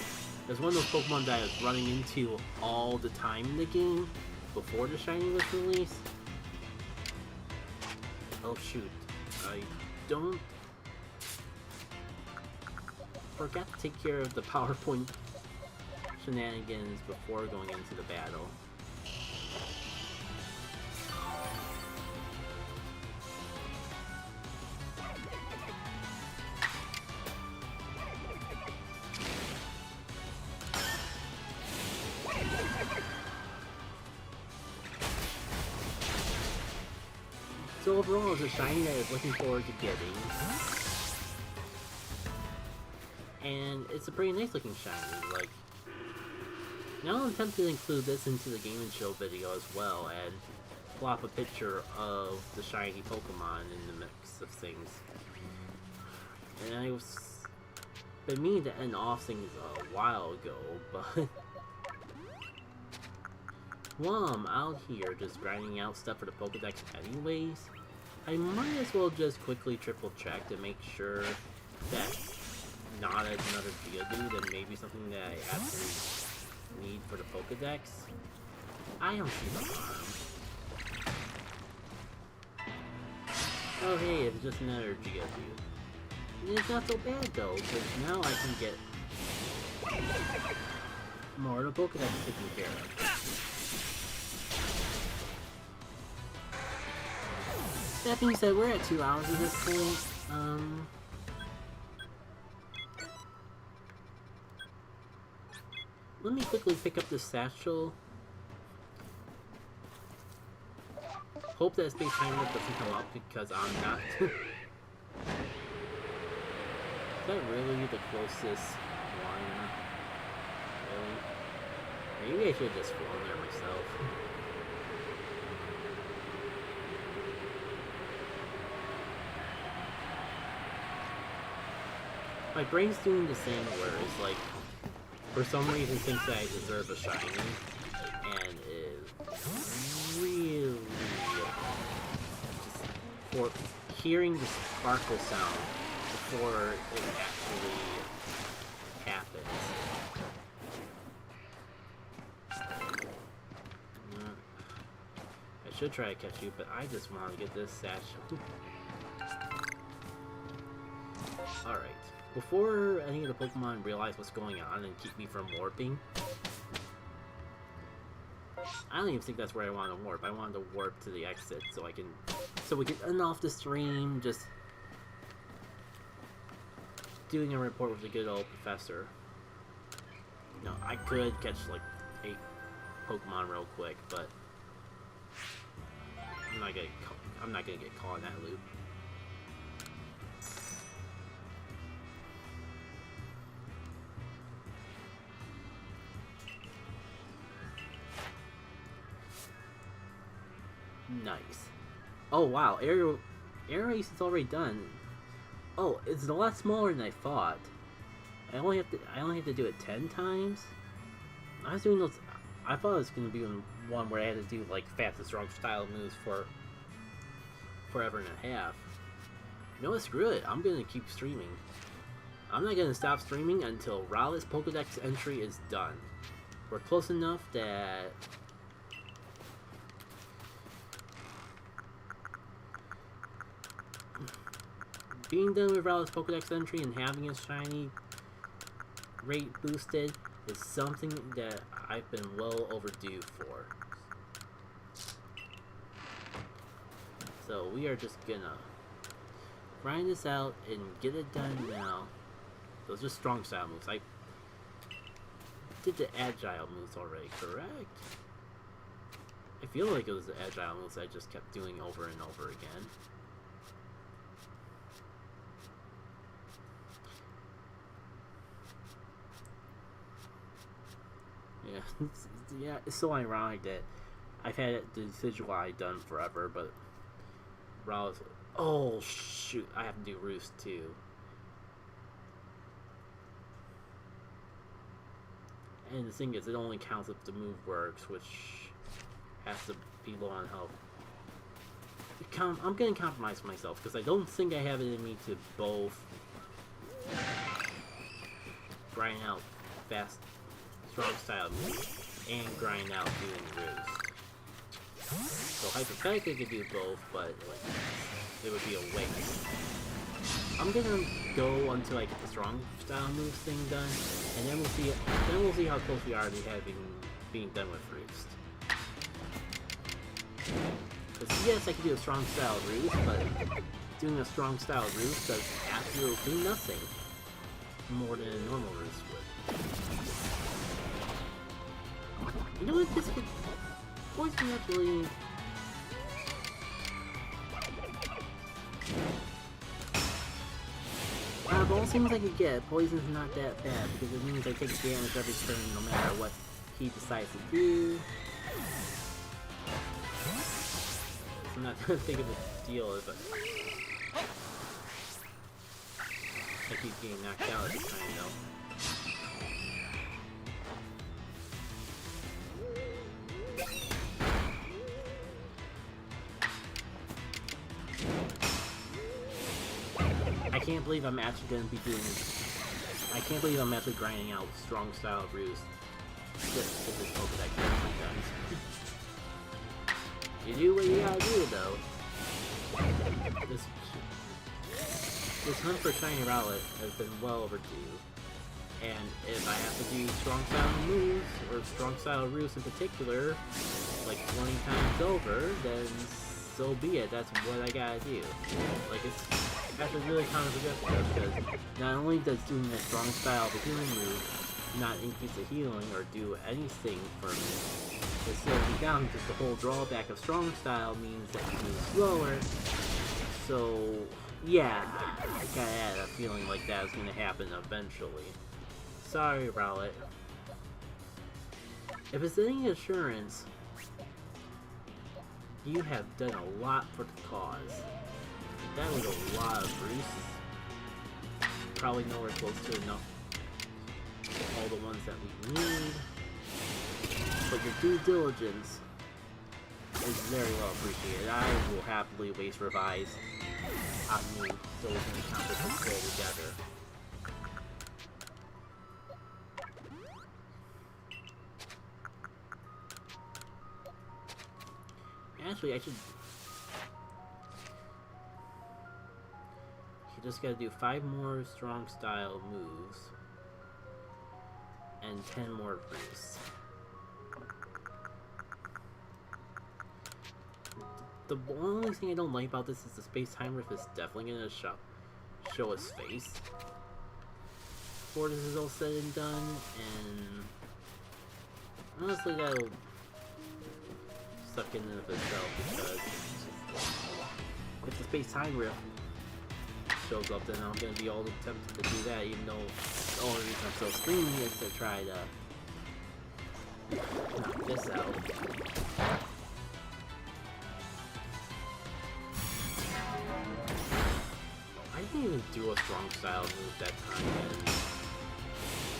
it's one of those Pokemon that I was running into all the time in the game before the shiny was released. Oh shoot, I forgot to take care of the PowerPoint shenanigans before going into the battle. So overall, it's a shiny that I was looking forward to getting. And it's a pretty nice looking shiny. Like, now I'm tempted to include this into the Game & Show video as well, and plop a picture of the shiny Pokemon in the mix of things. And I was been meaning to end off things a while ago, but while I'm out here just grinding out stuff for the Pokedex anyways, I might as well just quickly triple check to make sure that not another Geodude and maybe something that I absolutely need for the Pokedex. I don't see the harm. Oh hey, it's just another Geodude. It's not so bad though, because now I can get more of the Pokedex taken care of. That being said, we're at 2 hours at this point. Let me quickly pick up the satchel. Hope that space time limit doesn't come up because I'm not. Is that really the closest one? Maybe I should have just flown there myself. My brain's doing the same where it's like, for some reason thinks that I deserve a shiny, and is really just for hearing the sparkle sound before it actually happens. I should try to catch you, but I just want to get this satchel. Alright. Before any of the Pokemon realize what's going on and keep me from warping, I don't even think that's where I want to warp. I want to warp to the exit so we can end off the stream just doing a report with the good old professor. You know, I could catch like 8 Pokemon real quick, but I'm not gonna get caught in that loop. Nice. Oh wow, air race is already done. Oh, it's a lot smaller than I thought. I only have to do it 10 times. I was doing those. I thought it was gonna be one where I had to do like fast and strong style moves for forever and a half. You know what? Screw it. I'm gonna keep streaming. I'm not gonna stop streaming until Rowlet's Pokedex entry is done. We're close enough that being done with Rowlet's Pokedex entry and having a shiny rate boosted is something that I've been well overdue for. So we are just gonna grind this out and get it done now. Those are strong style moves. I did the agile moves already, correct? I feel like it was the agile moves I just kept doing over and over again. Yeah, yeah, it's so ironic that I've had the Decidueye done forever, but Rowlet's... Oh, shoot, I have to do Roost, too. And the thing is, it only counts if the move works, which has to be low on health. I'm gonna compromise myself, because I don't think I have it in me to both grind out fast strong style moves and grind out doing Roost. So hypothetically I could do both, but it would be a waste. I'm gonna go until I get the strong style moves thing done, and then we'll see how close we are to being done with Roost. Because yes, I can do a strong style Roost, but doing a strong style Roost does absolutely nothing more than a normal Roost would. You know what, this could... Poison actually... But all seems like I get, poison's not that bad, because it means I take damage every turn no matter what he decides to do. I'm not gonna think of a deal if I keep getting knocked out every time though. I can't believe I'm actually going to be doing... I can't believe I'm actually grinding out strong style Roost just to this Pokedex actually does. You do what you gotta do though. This hunt for shiny Rowlet has been well overdue. And if I have to do strong style moves, or strong style Roost in particular, like 20 times over, then so be it. That's what I gotta do. Like, it's actually really counterproductive, because not only does doing a strong style of a healing move not increase the healing or do anything for me, it slows me down because the whole drawback of strong style means that you move slower. So, yeah, I kinda had a feeling like that was gonna happen eventually. Sorry, Rowlet. If it's any assurance, you have done a lot for the cause. That was a lot of Bruce. Probably nowhere close to enough. All the ones that we need. But your due diligence is very well appreciated. I will happily waste revise on you so we can accomplish this goal together. Actually, I should... You just gotta do 5 more strong style moves. And 10 more boosts. The only thing I don't like about this is the space-time rift is definitely gonna show its face before this is all said and done, and honestly that'll suck in and of itself, because if the space-time rift shows up, then I'm gonna be all tempted to do that, even though the only reason I'm still streaming is to try to knock this out. I didn't even do a strong style move that time,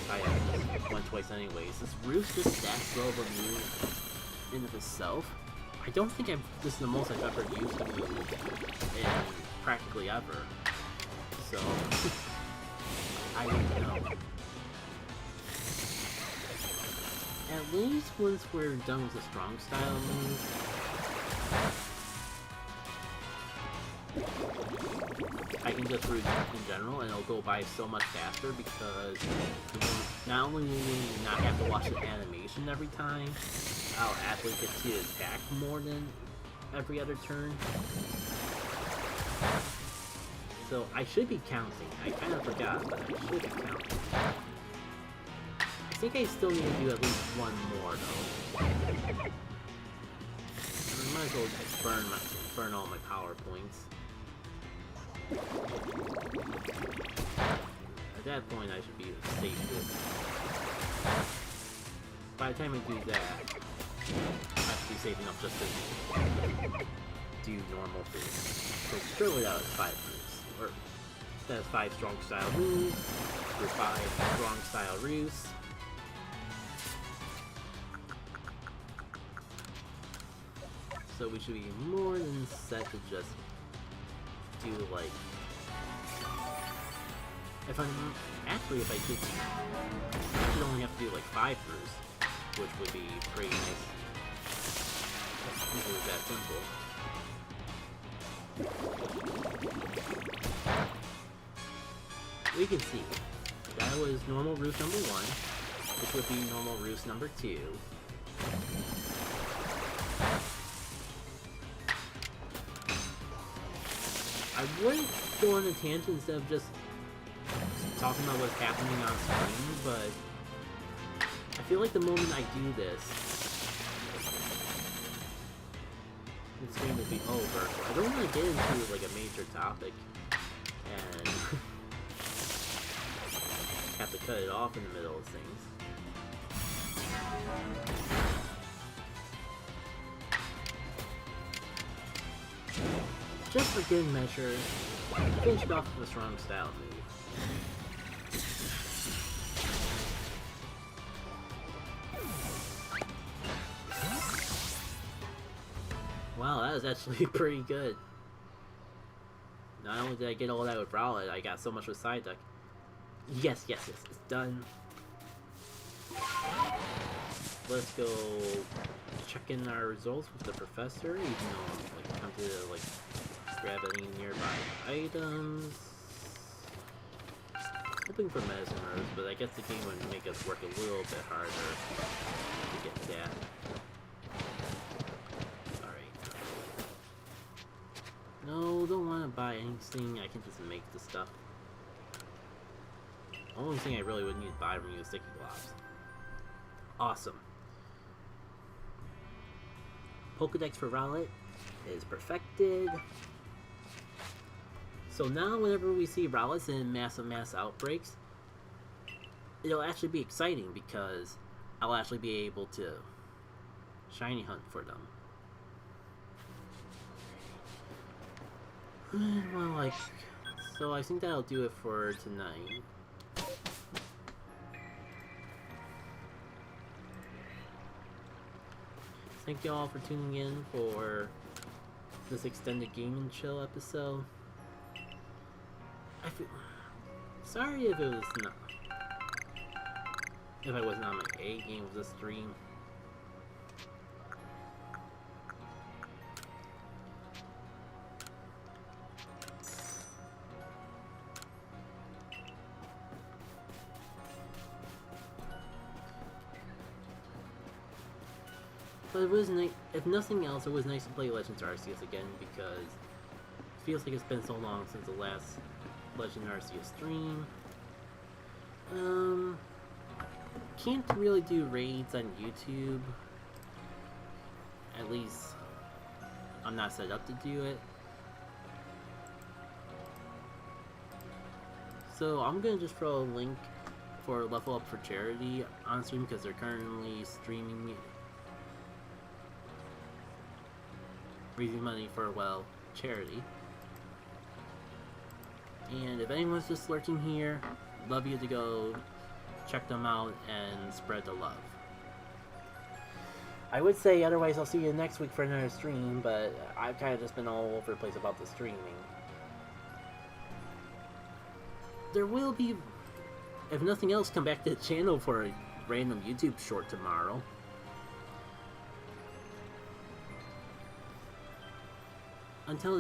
and I had went twice anyways. This Roost just that slow of a move in of itself. I don't think this is the most I've ever used a move in practically ever. So I don't know. At least once we're done with the strong style moves, I can just root in general and it'll go by so much faster because not only will we not have to watch the animation every time, I'll actually get to attack more than every other turn. So I should be counting. I kind of forgot, but I should be counting. I think I still need to do at least one more though. I might as well just burn all my power points. At that point, I should be safe. By the time I do that, I should be safe enough just to do normal things. So surely that was 5 moves, or that was 5 strong style moves, or 5 strong style roosts. So we should be more than set to just do like, if I should only have to do like 5 throughs, which would be pretty nice. If it was that simple. We can see that was normal roost number 1, which would be normal roost number 2. I wouldn't go on a tangent instead of just talking about what's happening on screen, but I feel like the moment I do this, the stream will be over. So I don't want to get into like a major topic and have to cut it off in the middle of things. Just for good measure, finish it off with a strong style move. Wow, that was actually pretty good. Not only did I get all that with Rowlet, I got so much with Side Duck. Yes, it's done. Let's go check in our results with the professor, even though I'm like tempted to like grab any nearby items. Hoping for medicine herbs, but I guess the game would make us work a little bit harder to get that. Alright. No, don't want to buy anything. I can just make the stuff. The only thing I really would need to buy from you is sticky globs. Awesome. Pokedex for Rowlet is perfected. So now whenever we see Rowlets in mass outbreaks, it'll actually be exciting because I'll actually be able to shiny hunt for them. Well, like, so I think that'll do it for tonight. Thank you all for tuning in for this extended Game and Chill episode. Sorry if it was not, if I wasn't on my A game of this stream. But it was nice. If nothing else, it was nice to play Legends Arceus again because it feels like it's been so long since the last Legend Arceus stream. Can't really do raids on YouTube. At least I'm not set up to do it. So I'm gonna just throw a link for Level Up for Charity on stream because they're currently streaming, raising money for, well, charity. And if anyone's just lurking here, love you to go check them out and spread the love. I would say otherwise I'll see you next week for another stream, but I've kind of just been all over the place about the streaming. There will be, if nothing else, come back to the channel for a random YouTube short tomorrow. Until